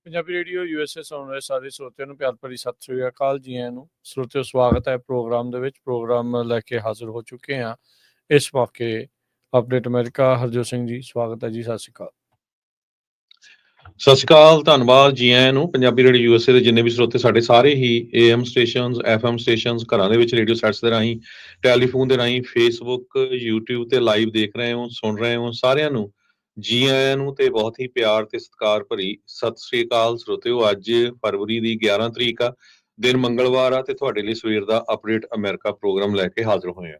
Punjabi radio USA ਸੁਣ ਰਹੇ ਸਾਰੇ ਸਰੋਤਿਆਂ ਨੂੰ ਪਿਆਰ ਭਰੀ ਸਤਿ ਸ੍ਰੀ ਅਕਾਲ ਜੀ। ਆਇਆਂ ਨੂੰ ਸਰੋਤਿਓ, ਸਵਾਗਤ ਹੈ ਪ੍ਰੋਗਰਾਮ ਦੇ ਵਿੱਚ। ਪ੍ਰੋਗਰਾਮ ਲੈ ਕੇ ਹਾਜ਼ਰ ਹੋ ਚੁੱਕੇ ਹਾਂ ਇਸ ਮੌਕੇ ਅਪਡੇਟ ਅਮਰੀਕਾ। ਹਰਜੋਤ ਸਿੰਘ ਜੀ, ਸਵਾਗਤ ਹੈ ਜੀ। ਸਤਿ ਸ਼੍ਰੀ ਅਕਾਲ। ਸਤਿ ਸ਼੍ਰੀ ਅਕਾਲ, ਧੰਨਵਾਦ ਜੀ ਆਇਆਂ ਨੂੰ। ਪੰਜਾਬੀ ਰੇਡੀਓ USA ਦੇ ਜਿੰਨੇ ਵੀ ਸਰੋਤੇ ਸਾਡੇ ਸਾਰੇ ਹੀ AM ਸਟੇਸ਼ਨਸ, FM ਸਟੇਸ਼ਨਸ, ਘਰਾਂ ਦੇ ਵਿੱਚ ਰੇਡੀਓ ਸੈਟਸ ਦੇ ਰਾਹੀਂ, ਟੈਲੀਫੋਨ ਦੇ ਰਾਹੀਂ, ਫੇਸਬੁੱਕ, YouTube ਤੇ ਲਾਈਵ ਦੇਖ ਰਹੇ ਹੋ, ਸੁਣ ਰਹੇ ਹੋ, ਸਾਰਿਆਂ ਨੂੰ ਜੀ ਆਇਆਂ ਨੂੰ ਤੇ ਬਹੁਤ ਹੀ ਪਿਆਰ ਤੇ ਸਤਿਕਾਰ ਭਰੀ ਸਤਿ ਸ਼੍ਰੀ ਅਕਾਲ ਸਰੋਤਿਓ। ਅੱਜ ਫਰਵਰੀ ਦੀ 11 ਤਰੀਕ ਆ, ਦਿਨ ਮੰਗਲਵਾਰ ਆ ਤੇ ਤੁਹਾਡੇ ਲਈ ਸਵੇਰ ਦਾ ਅਪਡੇਟ ਅਮਰੀਕਾ ਪ੍ਰੋਗਰਾਮ ਲੈ ਕੇ ਹਾਜ਼ਰ ਹੋਏ ਆ।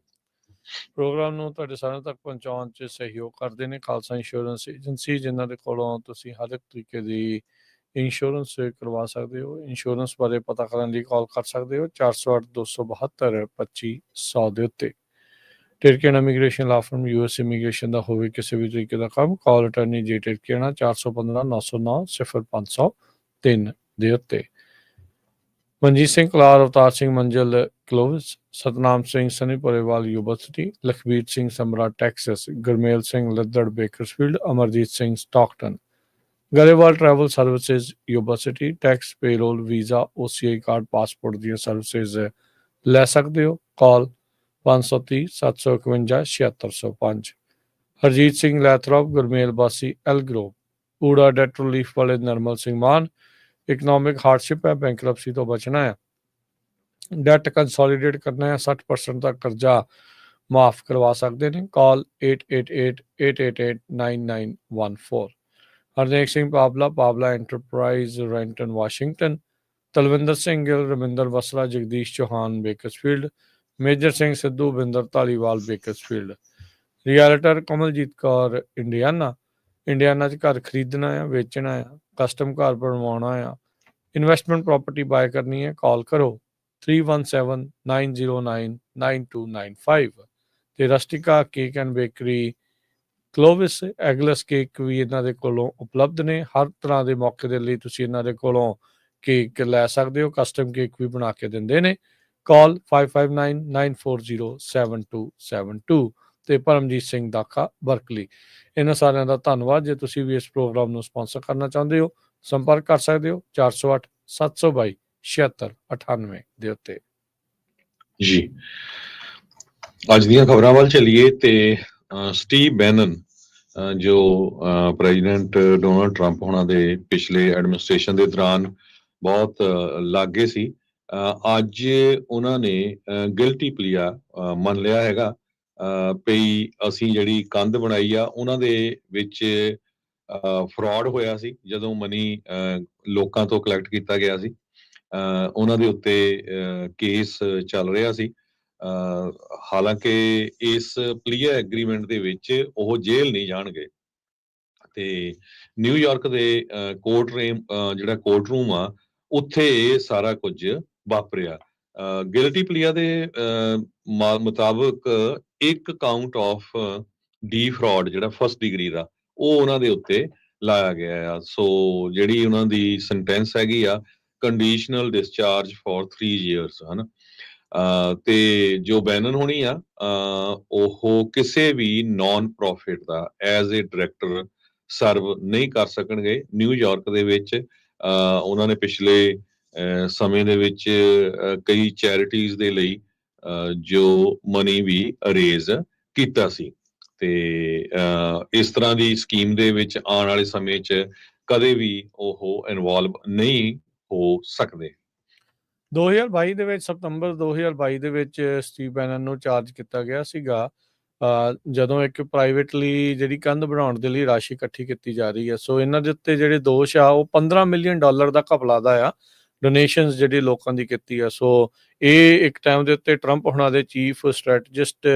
ਪ੍ਰੋਗਰਾਮ ਨੂੰ ਤੁਹਾਡੇ ਸਾਰਿਆਂ ਤੱਕ ਪਹੁੰਚਾਉਣ 'ਚ ਸਹਿਯੋਗ ਕਰਦੇ ਨੇ ਖਾਲਸਾ ਇੰਸ਼ੋਰੈਂਸ ਏਜੰਸੀ, ਜਿਨ੍ਹਾਂ ਦੇ ਕੋਲੋਂ ਤੁਸੀਂ ਹਰ ਇੱਕ ਤਰੀਕੇ ਦੀ ਇੰਸ਼ੋਰੈਂਸ ਕਰਵਾ ਸਕਦੇ ਹੋ। ਇੰਸ਼ੋਰੈਂਸ ਬਾਰੇ ਪਤਾ ਕਰਨ ਲਈ ਕਾਲ ਕਰ ਸਕਦੇ ਹੋ 408-272-2500 ਦੇ ਉੱਤੇ। ਟਿਰਕੀਅਨ ਇਮੀਗ੍ਰੇਸ਼ਨ ਲਾ ਫਰਮ US ਇਮੀਗ੍ਰੇਸ਼ਨ ਦਾ ਹੋਵੇ ਕਿਸੇ ਵੀ ਤਰੀਕੇ ਦਾ ਕੰਮ, ਕਾਲ ਅਟਰਨੀ ਜੇ ਟਿਰਕੀਅਨ 415-909-0503 ਦੇ ਉੱਤੇ। Manjeet Singh Kalar, Avtar Singh Manjal Clovis, Satnam Singh Sunny Porewal university, Lakhbir Singh Samra Texas, Gurmel Singh Laddar Bakersfield, Amarjit Singh Stockton, Grewal travel services university, tax, payroll, visa, OCI card, passport ਦੀਆਂ ਸਰਵਿਸਿਜ਼ ਲੈ ਸਕਦੇ ਹੋ। ਕਾਲ 530-751-7605। ਹਰਜੀਤ ਸਿੰਘ ਲੈਥਰੋਪ, ਗੁਰਮੇਲ ਬਾਸੀ ਐਲਗਰੋਵ, ਊੜਾ ਡੈਟ ਰਿਲੀਫ ਵਾਲੇ ਨਰਮਲ ਸਿੰਘ ਮਾਨ। ਇਕਨੋਮਿਕ ਹਾਰਡਸ਼ਿਪ ਹੈ, ਬੈਂਕਰਪਸੀ ਤੋਂ ਬਚਣਾ ਹੈ, ਡੈਟ ਕੰਸੋਲੀਡੇਟ ਕਰਨਾ ਹੈ, 60% ਤੱਕ ਕਰਜ਼ਾ ਮਾਫ ਕਰਵਾ ਸਕਦੇ ਨੇ। Call 888-888-9914। Harnek Singh Pabla, Pabla enterprise, Renton, Washington. Talwinder Singh Gill, Raminder Basra, Jagdish Chauhan Bakersfield, Major Singh Sidhu, Binder Dhaliwal Bakersfield. Realtor Kamaljit Kaur, Indiana 'ਚ ਘਰ ਖਰੀਦਣਾ ਆ, ਵੇਚਣਾ ਆ, ਕਸਟਮ ਘਰ ਬਣਵਾਉਣਾ ਆ, ਇਨਵੈਸਟਮੈਂਟ ਪ੍ਰਾਪਰਟੀ ਬਾਏ ਕਰਨੀ ਹੈ, ਕਾਲ ਕਰੋ 317-909-9295। ਤੇ ਰਸਟਿਕਾ cake and bakery ਕਲੋਵਿਸ, eggless cake ਵੀ ਇਹਨਾਂ ਦੇ ਕੋਲੋਂ ਉਪਲਬਧ ਨੇ। ਹਰ ਤਰ੍ਹਾਂ ਦੇ ਮੌਕੇ ਦੇ ਲਈ ਤੁਸੀਂ ਇਹਨਾਂ ਦੇ ਕੋਲੋਂ ਕੇਕ ਲੈ ਸਕਦੇ ਹੋ, ਕਸਟਮ ਕੇਕ ਵੀ ਬਣਾ ਕੇ ਦਿੰਦੇ ਨੇ। ਕਾਲ 559-940-7272। ਤੇ ਪਰਮਜੀਤ ਸਿੰਘ ਦਾਖਾ, ਬਰਕਲੀ। ਇਹਨਾਂ ਸਾਰਿਆਂ ਦਾ ਧੰਨਵਾਦ। ਜੇ ਤੁਸੀਂ ਵੀ ਇਸ ਪ੍ਰੋਗਰਾਮ ਨੂੰ ਸਪਾਂਸਰ ਕਰਨਾ ਚਾਹੁੰਦੇ ਹੋ, ਸੰਪਰਕ ਕਰ ਸਕਦੇ ਹੋ 408-722-7698 ਦੇ ਉੱਤੇ। ਜੀ ਅੱਜ ਦੀਆਂ ਖਬਰਾਂ ਵੱਲ ਚੱਲੀਏ ਤੇ ਸਟੀਵ ਬੈਨਨ ਜੋ ਪ੍ਰੈਜ਼ੀਡੈਂਟ ਡੋਨਾਲਡ ਟਰੰਪ ਹੋਣਾ ਦੇ ਪਿਛਲੇ ਐਡਮਿਨਿਸਟ੍ਰੇਸ਼ਨ ਦੇ ਦੌਰਾਨ ਬਹੁਤ ਲਾਗੇ ਸੀ, ਅੱਜ ਉਹਨਾਂ ਨੇ ਗਿਲਟੀ ਪਲੀਆ ਮੰਨ ਲਿਆ ਹੈਗਾ ਪਈ ਅਸੀਂ ਜਿਹੜੀ ਕੰਧ ਬਣਾਈ ਆ ਉਹਨਾਂ ਦੇ ਵਿੱਚ ਫਰਾਡ ਹੋਇਆ ਸੀ। ਜਦੋਂ ਮਨੀ ਲੋਕਾਂ ਤੋਂ ਕਲੈਕਟ ਕੀਤਾ ਗਿਆ ਸੀ, ਉਹਨਾਂ ਦੇ ਉੱਤੇ ਕੇਸ ਚੱਲ ਰਿਹਾ ਸੀ। ਹਾਲਾਂਕਿ ਇਸ ਪਲੀਆ ਐਗਰੀਮੈਂਟ ਦੇ ਵਿੱਚ ਉਹ ਜੇਲ੍ਹ ਨਹੀਂ ਜਾਣਗੇ ਤੇ ਨਿਊਯਾਰਕ ਦੇ ਜਿਹੜਾ ਕੋਰਟ ਰੂਮ ਆ ਉੱਥੇ ਇਹ ਸਾਰਾ ਕੁਝ ਵਾਪਰਿਆ। ਗਿਲਟੀ ਪਲੀਆ ਦੇ ਮੁਤਾਬਕ ਇੱਕ ਕਾਊਂਟ ਆਫ ਡੀ ਫਰਾਡ ਜਿਹੜਾ ਫਸਟ ਡਿਗਰੀ ਦਾ ਉਹ ਉਹਨਾਂ ਦੇ ਉੱਤੇ ਲਾਇਆ ਗਿਆ ਆ। ਸੋ ਜਿਹੜੀ ਉਹਨਾਂ ਦੀ ਸੈਂਟੈਂਸ ਹੈਗੀ ਆ ਕੰਡੀਸ਼ਨਲ ਡਿਸਚਾਰਜ ਫॉर 3 years ਹਨ। ਤੇ ਜੋ ਬੈਨਨ ਹੋਣੀ ਆ ਉਹ ਕਿਸੇ ਵੀ ਨਾਨ ਪ੍ਰੋਫਿਟ ਦਾ ਐਜ਼ ਏ ਡਾਇਰੈਕਟਰ ਸਰਵ ਨਹੀਂ ਕਰ ਸਕਣਗੇ ਨਿਊਯਾਰਕ ਦੇ ਵਿੱਚ। ਉਹਨਾਂ ਨੇ ਪਿਛਲੇ ਸਮੇਂ ਦੇ ਵਿੱਚ ਕਈ ਚੈਰਿਟੀਜ਼ ਦੇ ਲਈ ਜੋ ਮਨੀ ਵੀ ਅਰੇਜ਼ ਕੀਤਾ ਸੀ ਤੇ ਇਸ ਤਰ੍ਹਾਂ ਦੀ ਸਕੀਮ ਦੇ ਵਿੱਚ ਆਉਣ ਵਾਲੇ ਸਮੇਂ 'ਚ ਕਦੇ ਵੀ ਉਹ ਇਨਵੋਲਵ ਨਹੀਂ ਹੋ ਸਕਦੇ। 2022 ਦੇ ਵਿੱਚ, ਸਤੰਬਰ 2022 ਦੇ ਵਿੱਚ ਸਟੀਵ ਬੈਨਨ ਨੂੰ ਚਾਰਜ ਕੀਤਾ ਗਿਆ ਸੀਗਾ ਜਦੋਂ ਇੱਕ ਪ੍ਰਾਈਵੇਟਲੀ ਜਿਹੜੀ ਕੰਧ ਬਣਾਉਣ ਦੇ ਲਈ ਰਾਸ਼ੀ ਇਕੱਠੀ ਕੀਤੀ ਜਾ ਰਹੀ ਹੈ। ਸੋ ਇਹਨਾਂ ਦੇ ਉੱਤੇ ਜਿਹੜੇ ਦੋਸ਼ ਆ ਉਹ $15 ਮਿਲੀਅਨ ਦਾ ਘਪਲਾ ਦਾ ਆ, ਡੋਨੇਸ਼ਨਸ ਜਿਹੜੀ ਲੋਕਾਂ ਦੀ ਕੀਤੀ ਆ। ਸੋ ਇਹ ਇੱਕ ਟਾਈਮ ਦੇ ਉੱਤੇ ਟਰੰਪ ਹੁਣਾਂ ਦੇ ਚੀਫ ਸਟ੍ਰੈਟਜਿਸਟ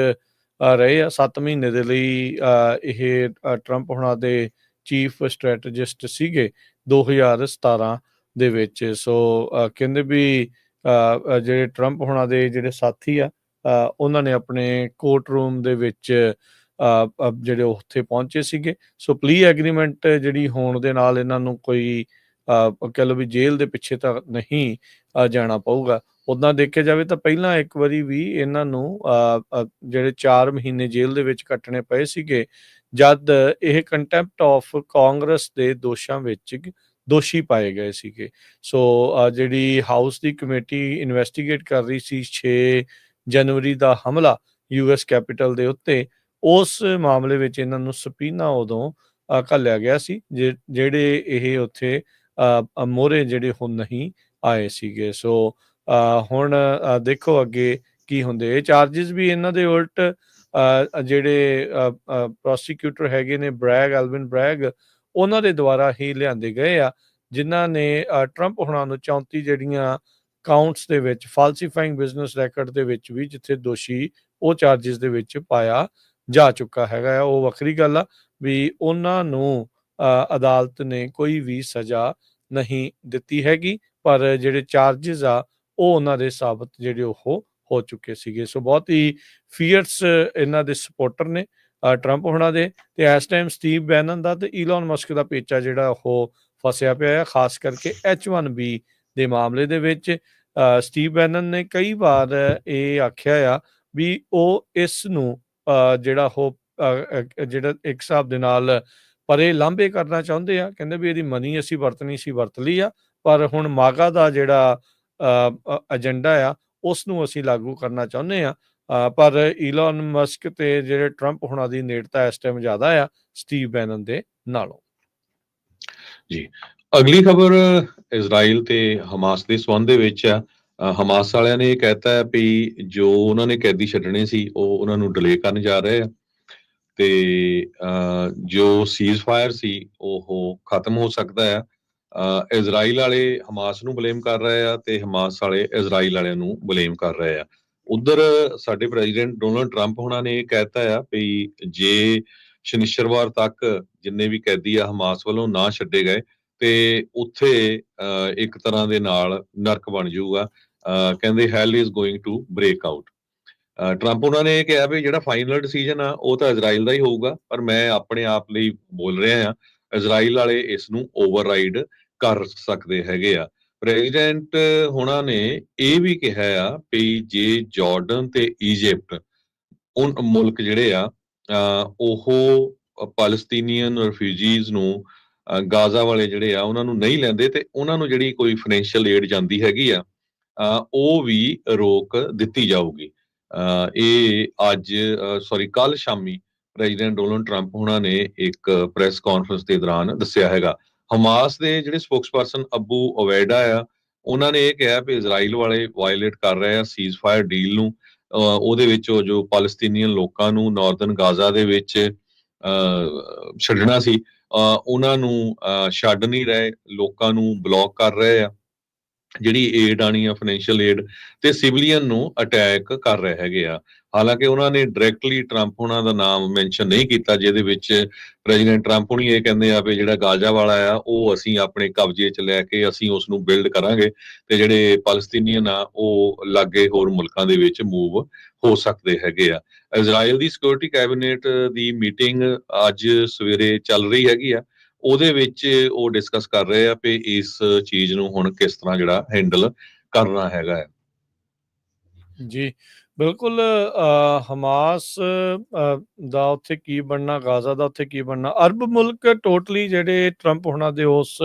ਰਹੇ ਆ 7 ਮਹੀਨੇ ਦੇ ਲਈ। ਇਹ ਟਰੰਪ ਹੁਣਾਂ ਦੇ ਚੀਫ ਸਟ੍ਰੈਟਜਿਸਟ ਸੀਗੇ 2017 ਦੇ ਵਿੱਚ। ਸੋ ਕਹਿੰਦੇ ਵੀ ਜਿਹੜੇ ਟਰੰਪ ਹੁਣਾਂ ਦੇ ਜਿਹੜੇ ਸਾਥੀ ਆ ਉਹਨਾਂ ਨੇ ਆਪਣੇ ਕੋਰਟ ਰੂਮ ਦੇ ਵਿੱਚ ਜਿਹੜੇ ਉੱਥੇ ਪਹੁੰਚੇ ਸੀਗੇ। ਸੋ ਪਲੀ ਐਗਰੀਮੈਂਟ ਜਿਹੜੀ ਹੋਣ ਦੇ ਨਾਲ ਇਹਨਾਂ ਨੂੰ ਕੋਈ ਕਹਿ ਲਓ ਵੀ ਜੇਲ੍ਹ ਦੇ ਪਿੱਛੇ ਤਾਂ ਨਹੀਂ ਜਾਣਾ ਪਊਗਾ। ਉੱਦਾਂ ਦੇਖਿਆ ਜਾਵੇ ਤਾਂ ਪਹਿਲਾਂ ਇੱਕ ਵਾਰੀ ਵੀ ਇਹਨਾਂ ਨੂੰ ਜਿਹੜੇ 4 ਮਹੀਨੇ ਜੇਲ੍ਹ ਦੇ ਵਿੱਚ ਕੱਟਣੇ ਪਏ ਸੀਗੇ, ਜਦ ਇਹ ਕੰਟੈਂਪਟ ਆਫ ਕਾਂਗਰਸ ਦੇ ਦੋਸ਼ਾਂ ਵਿੱਚ ਦੋਸ਼ੀ ਪਾਏ ਗਏ ਸੀਗੇ। ਸੋ ਜਿਹੜੀ ਹਾਊਸ ਦੀ ਕਮੇਟੀ ਇਨਵੈਸਟੀਗੇਟ ਕਰ ਰਹੀ ਸੀ 6 ਜਨਵਰੀ ਦਾ ਹਮਲਾ US ਕੈਪੀਟਲ ਦੇ ਉੱਤੇ, ਉਸ ਮਾਮਲੇ ਵਿੱਚ ਇਹਨਾਂ ਨੂੰ ਸਪੀਨਾ ਉਦੋਂ ਘੱਲਿਆ ਗਿਆ ਸੀ, ਜਿਹੜੇ ਇਹ ਉੱਥੇ ਮੋਹਰੇ ਜਿਹੜੇ ਹੁਣ ਨਹੀਂ ਆਏ ਸੀਗੇ। ਸੋ ਹੁਣ ਦੇਖੋ ਅੱਗੇ ਕੀ ਹੁੰਦੇ। ਇਹ ਚਾਰਜਿਸ ਵੀ ਇਹਨਾਂ ਦੇ ਉਲਟ ਜਿਹੜੇ ਪ੍ਰੋਸੀਕਿਊਟਰ ਹੈਗੇ ਨੇ ਐਲਵਿਨ ਬ੍ਰੈਗ, ਉਹਨਾਂ ਦੇ ਦੁਆਰਾ ਹੀ ਲਿਆਂਦੇ ਗਏ ਆ, ਜਿਨ੍ਹਾਂ ਨੇ ਟਰੰਪ ਹੁਣਾਂ ਨੂੰ 34 ਜਿਹੜੀਆਂ ਕਾਊਂਟਸ ਦੇ ਵਿੱਚ ਫਾਲਸੀਫਾਈਂਗ ਬਿਜ਼ਨਸ ਰੈਕਰਡ ਦੇ ਵਿੱਚ ਵੀ ਜਿੱਥੇ ਦੋਸ਼ੀ ਉਹ ਚਾਰਜਿਸ ਦੇ ਵਿੱਚ ਪਾਇਆ ਜਾ ਚੁੱਕਾ ਹੈਗਾ ਆ। ਉਹ ਵੱਖਰੀ ਗੱਲ ਆ ਵੀ ਉਹਨਾਂ ਨੂੰ ਅਦਾਲਤ ਨੇ ਕੋਈ ਵੀ ਸਜ਼ਾ ਨਹੀਂ ਦਿੱਤੀ ਹੈਗੀ, ਪਰ ਜਿਹੜੇ ਚਾਰਜਿਸ ਆ ਉਹ ਉਹਨਾਂ ਦੇ ਸਾਬਤ ਜਿਹੜੇ ਉਹ ਹੋ ਚੁੱਕੇ ਸੀਗੇ। ਸੋ ਬਹੁਤ ਹੀ ਫੀਅਰਸ ਇਹਨਾਂ ਦੇ ਸਪੋਰਟਰ ਨੇ ਟਰੰਪ ਹੋਣਾ ਦੇ, ਤੇ ਇਸ ਟਾਈਮ ਸਟੀਵ ਬੈਨਨ ਦਾ ਤੇ ਈਲਨ ਮਸਕ ਦਾ ਪੇਚਾ ਜਿਹੜਾ ਉਹ ਫਸਿਆ ਪਿਆ ਆ, ਖਾਸ ਕਰਕੇ H1B ਦੇ ਮਾਮਲੇ ਦੇ ਵਿੱਚ। ਸਟੀਵ ਬੈਨਨ ਨੇ ਕਈ ਵਾਰ ਇਹ ਆਖਿਆ ਆ ਵੀ ਉਹ ਇਸ ਨੂੰ ਜਿਹੜਾ ਉਹ ਜਿਹੜਾ ਇੱਕ ਹਿਸਾਬ ਦੇ ਨਾਲ ਪਰੇ ਲਾਂਭੇ ਕਰਨਾ ਚਾਹੁੰਦੇ ਆ। ਕਹਿੰਦੇ ਵੀ ਇਹਦੀ ਮਨੀ ਅਸੀਂ ਵਰਤਣੀ ਸੀ, ਵਰਤ ਲਈ ਆ, ਪਰ ਹੁਣ ਮਾਗਾ ਦਾ ਜਿਹੜਾ ਏਜੰਡਾ ਆ ਉਸ ਨੂੰ ਅਸੀਂ ਲਾਗੂ ਕਰਨਾ ਚਾਹੁੰਦੇ ਆ। ਪਰ ਈਲਨ ਮਸਕ ਤੇ ਜਿਹੜੇ ਟਰੰਪ ਹੁਣਾਂ ਦੀ ਨੇੜਤਾ ਇਸ ਟਾਈਮ ਜ਼ਿਆਦਾ ਆ ਸਟੀਵ ਬੈਨਨ ਦੇ ਨਾਲੋਂ। ਜੀ, ਅਗਲੀ ਖਬਰ ਇਜ਼ਰਾਈਲ ਤੇ ਹਮਾਸ ਦੇ ਸੰਬੰਧ ਦੇ ਵਿੱਚ ਆ। ਹਮਾਸ ਵਾਲਿਆਂ ਨੇ ਇਹ ਕਹਿਤਾ ਹੈ ਵੀ ਜੋ ਉਹਨਾਂ ਨੇ ਕੈਦੀ ਛੱਡਣੇ ਸੀ ਉਹ ਉਹਨਾਂ ਨੂੰ ਡਿਲੇ ਕਰਨ ਜਾ ਰਹੇ ਆ, ਤੇ ਜੋ ਸੀਜ਼ ਫਾਇਰ ਸੀ ਉਹ ਖਤਮ ਹੋ ਸਕਦਾ ਆ। ਇਜ਼ਰਾਈਲ ਵਾਲੇ ਹਮਾਸ ਨੂੰ ਬਲੇਮ ਕਰ ਰਹੇ ਆ ਤੇ ਹਮਾਸ ਵਾਲੇ ਇਜ਼ਰਾਈਲ ਵਾਲਿਆਂ ਨੂੰ ਬਲੇਮ ਕਰ ਰਹੇ ਆ। ਉਧਰ ਸਾਡੇ ਪ੍ਰੈਜ਼ੀਡੈਂਟ ਡੋਨਲਡ ਟਰੰਪ ਹੋਣਾ ਨੇ ਇਹ ਕਹਿਤਾ ਆ ਵੀ ਜੇ ਸ਼ਨੀਚਰਵਾਰ ਤੱਕ ਜਿੰਨੇ ਵੀ ਕੈਦੀ ਆ ਹਮਾਸ ਵੱਲੋਂ ਨਾ ਛੱਡੇ ਗਏ ਤੇ ਉੱਥੇ ਇੱਕ ਤਰ੍ਹਾਂ ਦੇ ਨਾਲ ਨਰਕ ਬਣ ਜਾਊਗਾ। ਕਹਿੰਦੇ hell is going to break out. Trump ਉਹਨਾਂ ਨੇ ਇਹ ਕਿਹਾ ਵੀ ਜਿਹੜਾ ਫਾਈਨਲ ਡਿਸੀਜਨ ਆ ਉਹ ਤਾਂ ਇਜ਼ਰਾਈਲ ਦਾ ਹੀ ਹੋਊਗਾ, ਪਰ ਮੈਂ ਆਪਣੇ ਆਪ ਲਈ ਬੋਲ ਰਿਹਾ ਆ, ਇਜ਼ਰਾਈਲ ਵਾਲੇ ਇਸ ਨੂੰ ਓਵਰਰਾਈਡ ਕਰ ਸਕਦੇ ਹੈਗੇ ਆ। ਪ੍ਰੈਜ਼ੀਡੈਂਟ ਹੋਣਾ ਨੇ ਇਹ ਵੀ ਕਿਹਾ ਆ ਵੀ ਜੇ ਜਾਰਡਨ ਤੇ ਈਜਿਪਟ ਉਹ ਮੁਲਕ ਜਿਹੜੇ ਆ ਉਹ ਪੈਲਸਤੀਨੀਅਨ ਰਿਫਿਊਜੀਜ਼ ਨੂੰ ਗਾਜ਼ਾ ਵਾਲੇ ਜਿਹੜੇ ਆ ਉਹਨਾਂ ਨੂੰ ਨਹੀਂ ਲੈਂਦੇ ਤੇ ਉਹਨਾਂ ਨੂੰ ਜਿਹੜੀ ਕੋਈ ਫਾਈਨੈਂਸ਼ੀਅਲ ਏਡ ਜਾਂਦੀ ਹੈਗੀ ਆ ਉਹ ਵੀ ਰੋਕ ਦਿੱਤੀ ਜਾਊਗੀ। ਇਹ ਕੱਲ ਸ਼ਾਮੀ ਪ੍ਰੈਜ਼ੀਡੈਂਟ ਡੋਨਲਡ ਟਰੰਪ ਹੋਣਾ ਨੇ ਇੱਕ ਪ੍ਰੈਸ ਕਾਨਫਰੰਸ ਦੇ ਦੌਰਾਨ ਦੱਸਿਆ ਹੈਗਾ। ਹਮਾਸ ਦੇ ਜਿਹੜੇ ਸਪੋਕਸਪਰਸਨ ਅਬੂ ਓਵੈਡਾ ਆ, ਉਹਨਾਂ ਨੇ ਇਹ ਕਿਹਾ ਵੀ ਇਜ਼ਰਾਈਲ ਵਾਲੇ ਵਾਇਲੇਟ ਕਰ ਰਹੇ ਆ ਸੀਜ਼ ਫਾਇਰ ਡੀਲ ਨੂੰ। ਉਹਦੇ ਵਿੱਚ ਜੋ ਪੈਲਸਤੀਨੀਅਨ ਲੋਕਾਂ ਨੂੰ ਨਾਰਦਰਨ ਗਾਜ਼ਾ ਦੇ ਵਿੱਚ ਛੱਡਣਾ ਸੀ ਉਹਨਾਂ ਨੂੰ ਛੱਡ ਨਹੀਂ ਰਹੇ, ਲੋਕਾਂ ਨੂੰ ਬਲੌਕ ਕਰ ਰਹੇ ਆ, ਜਿਹੜੀ ਏਡ ਆਣੀ ਆ ਫਾਈਨੈਂਸ਼ੀਅਲ ਏਡ, ਤੇ ਸਿਵਲੀਅਨ ਨੂੰ ਅਟੈਕ ਕਰ ਰਹੇ ਹੈਗੇ ਆ। ਹਾਲਾਂਕਿ ਉਹਨਾਂ ਨੇ ਡਾਇਰੈਕਟਲੀ ਟਰੰਪ ਉਹਨਾਂ ਦਾ ਨਾਮ ਮੈਂਸ਼ਨ ਨਹੀਂ ਕੀਤਾ, ਜਿਹਦੇ ਵਿੱਚ ਪ੍ਰੈਜ਼ੀਡੈਂਟ ਟਰੰਪ ਹੁਣੀ ਇਹ ਕਹਿੰਦੇ ਆ ਵੀ ਜਿਹੜਾ ਗਾਜ਼ਾ ਵਾਲਾ ਆ ਉਹ ਅਸੀਂ ਆਪਣੇ ਕਬਜ਼ੇ 'ਚ ਲੈ ਕੇ ਅਸੀਂ ਉਸ ਨੂੰ ਬਿਲਡ ਕਰਾਂਗੇ ਤੇ ਜਿਹੜੇ ਪੈਲਸਤੀਨੀਅਨ ਆ ਉਹ ਲਾਗੇ ਹੋਰ ਮੁਲਕਾਂ ਦੇ ਵਿੱਚ ਮੂਵ ਹੋ ਸਕਦੇ ਹੈਗੇ ਆ। ਇਜ਼ਰਾਈਲ ਦੀ ਸਿਕਿਉਰਿਟੀ ਕੈਬਨਿਟ ਦੀ ਮੀਟਿੰਗ ਅੱਜ ਸਵੇਰੇ ਚੱਲ ਰਹੀ ਹੈਗੀ ਆ, ਉਹਦੇ ਵਿੱਚ ਉਹ ਡਿਸਕਸ ਕਰ ਰਹੇ ਆ ਵੀ ਇਸ ਚੀਜ਼ ਨੂੰ ਹੁਣ ਕਿਸ ਤਰ੍ਹਾਂ ਜਿਹੜਾ ਹੈਂਡਲ ਕਰਨਾ ਹੈਗਾ ਹੈ। ਜੀ ਬਿਲਕੁਲ। ਹਮਾਸ ਦਾ ਉੱਥੇ ਕੀ ਬਣਨਾ, ਗਾਜ਼ਾ ਦਾ ਉੱਥੇ ਕੀ ਬਣਨਾ, ਅਰਬ ਮੁਲਕ ਟੋਟਲੀ ਜਿਹੜੇ ਟਰੰਪ ਹੋਣਾ ਦੇ ਉਸ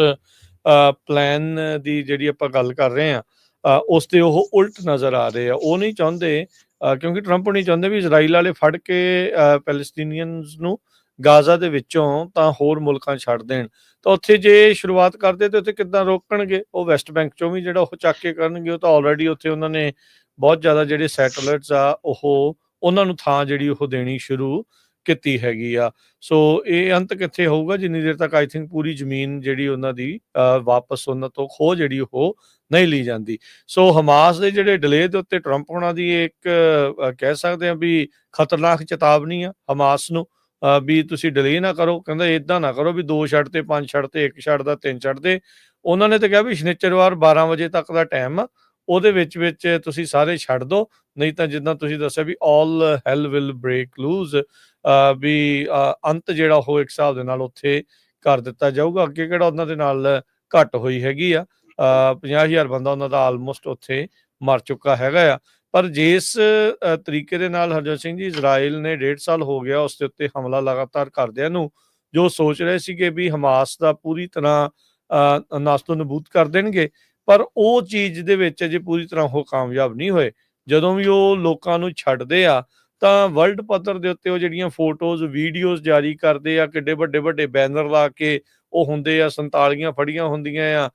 ਪਲਾਨ ਦੀ ਜਿਹੜੀ ਆਪਾਂ ਗੱਲ ਕਰ ਰਹੇ ਹਾਂ ਉਸ ਤੇ ਉਹ ਉਲਟ ਨਜ਼ਰ ਆ ਰਹੇ ਆ। ਉਹ ਨਹੀਂ ਚਾਹੁੰਦੇ ਕਿਉਂਕਿ ਟਰੰਪ ਨਹੀਂ ਚਾਹੁੰਦੇ ਵੀ ਇਜ਼ਰਾਈਲ ਵਾਲੇ ਫੜ ਕੇ ਪੈਲਸਤੀਨੀਅਨਸ ਨੂੰ ਗਾਜ਼ਾ ਦੇ ਵਿੱਚੋਂ ਤਾਂ ਹੋਰ ਮੁਲਕਾਂ ਛੱਡ ਦੇਣ। ਤਾਂ ਉੱਥੇ ਜੇ ਸ਼ੁਰੂਆਤ ਕਰਦੇ ਤੇ ਉੱਥੇ ਕਿੱਦਾਂ ਰੋਕਣਗੇ? ਉਹ ਵੈਸਟ ਬੈਂਕ ਚੋਂ ਵੀ ਜਿਹੜਾ ਉਹ ਚੱਕ ਕੇ ਕਰਨਗੇ। ਉਹ ਤਾਂ ਆਲਰੇਡੀ ਉੱਥੇ ਉਹਨਾਂ ਨੇ ਬਹੁਤ ਜ਼ਿਆਦਾ ਜਿਹੜੇ ਸੈਟਲਾਈਟਸ ਆ ਉਹ ਉਹਨਾਂ ਨੂੰ ਥਾਂ ਜਿਹੜੀ ਉਹ ਦੇਣੀ ਸ਼ੁਰੂ ਕੀਤੀ ਹੈਗੀ ਆ। ਸੋ ਇਹ ਅੰਤ ਕਿੱਥੇ ਹੋਊਗਾ ਜਿੰਨੀ ਦੇਰ ਤੱਕ ਆਈ ਥਿੰਕ ਪੂਰੀ ਜ਼ਮੀਨ ਜਿਹੜੀ ਉਹਨਾਂ ਦੀ ਵਾਪਸ ਉਹਨਾਂ ਤੋਂ ਖੋਹ ਜਿਹੜੀ ਉਹ ਨਹੀਂ ਲਈ ਜਾਂਦੀ। ਸੋ ਹਮਾਸ ਦੇ ਜਿਹੜੇ ਡਿਲੇ ਦੇ ਉੱਤੇ ਟਰੰਪ ਹੋਣਾ ਦੀ ਇੱਕ ਕਹਿ ਸਕਦੇ ਆ ਵੀ ਖਤਰਨਾਕ ਚੇਤਾਵਨੀ ਆ ਹਮਾਸ ਨੂੰ ਵੀ ਤੁਸੀਂ ਡਿਲੇ ਨਾ ਕਰੋ। ਕਹਿੰਦਾ ਇੱਦਾਂ ਨਾ ਕਰੋ ਵੀ 2 ਛੱਡ ਤੇ 5 ਛੱਡ ਤੇ 1 ਛੱਡਦਾ 3 ਛੱਡਦੇ। ਉਹਨਾਂ ਨੇ ਤਾਂ ਕਿਹਾ ਵੀ ਸ਼ਨੀਚਰਵਾਰ 12 ਵਜੇ ਤੱਕ ਦਾ ਟਾਈਮ ਆ, ਉਹਦੇ ਵਿੱਚ ਤੁਸੀਂ ਸਾਰੇ ਛੱਡ ਦਿਓ, ਨਹੀਂ ਤਾਂ ਜਿੱਦਾਂ ਤੁਸੀਂ ਦੱਸਿਆ ਵੀ ਆਲ ਹੈਲ ਵਿਲ ਬ੍ਰੇਕ ਲੂਜ਼। ਵੀ ਅੰਤ ਜਿਹੜਾ ਉਹ ਇੱਕ ਹਿਸਾਬ ਦੇ ਨਾਲ ਉੱਥੇ ਕਰ ਦਿੱਤਾ ਜਾਊਗਾ। ਅੱਗੇ ਕਿਹੜਾ ਉਹਨਾਂ ਦੇ ਨਾਲ ਘੱਟ ਹੋਈ ਹੈਗੀ ਆ, 50,000 ਬੰਦਾ ਉਹਨਾਂ ਦਾ ਆਲਮੋਸਟ ਉੱਥੇ ਮਰ ਚੁੱਕਾ ਹੈਗਾ ਆ। ਪਰ ਜਿਸ ਤਰੀਕੇ ਦੇ ਨਾਲ ਹਰਜੋਤ ਸਿੰਘ ਜੀ ਇਜ਼ਰਾਈਲ ਨੇ 1.5 ਸਾਲ ਹੋ ਗਿਆ ਉਸ ਦੇ ਉੱਤੇ ਹਮਲਾ ਲਗਾਤਾਰ ਕਰਦਿਆਂ ਨੂੰ, ਜੋ ਸੋਚ ਰਹੇ ਸੀਗੇ ਵੀ ਹਮਾਸ ਦਾ ਪੂਰੀ ਤਰ੍ਹਾਂ ਨਾਸਤੋ ਨਬੂਦ ਕਰ ਦੇਣਗੇ, ਪਰ ਉਹ ਚੀਜ਼ ਦੇ ਵਿੱਚ ਅਜੇ ਪੂਰੀ ਤਰ੍ਹਾਂ ਉਹ ਕਾਮਯਾਬ ਨਹੀਂ ਹੋਏ। ਜਦੋਂ ਵੀ ਉਹ ਲੋਕਾਂ ਨੂੰ ਛੱਡਦੇ ਆ ਤਾਂ ਵਰਲਡ ਪੱਧਰ ਦੇ ਉੱਤੇ ਉਹ ਜਿਹੜੀਆਂ ਫੋਟੋਜ਼ ਵੀਡੀਓਜ਼ ਜਾਰੀ ਕਰਦੇ ਆ, ਕਿੱਡੇ ਵੱਡੇ ਵੱਡੇ ਬੈਨਰ ਲਾ ਕੇ ਉਹ ਹੁੰਦੇ ਆ, 47 ਫੜੀਆਂ ਹੁੰਦੀਆਂ ਆ,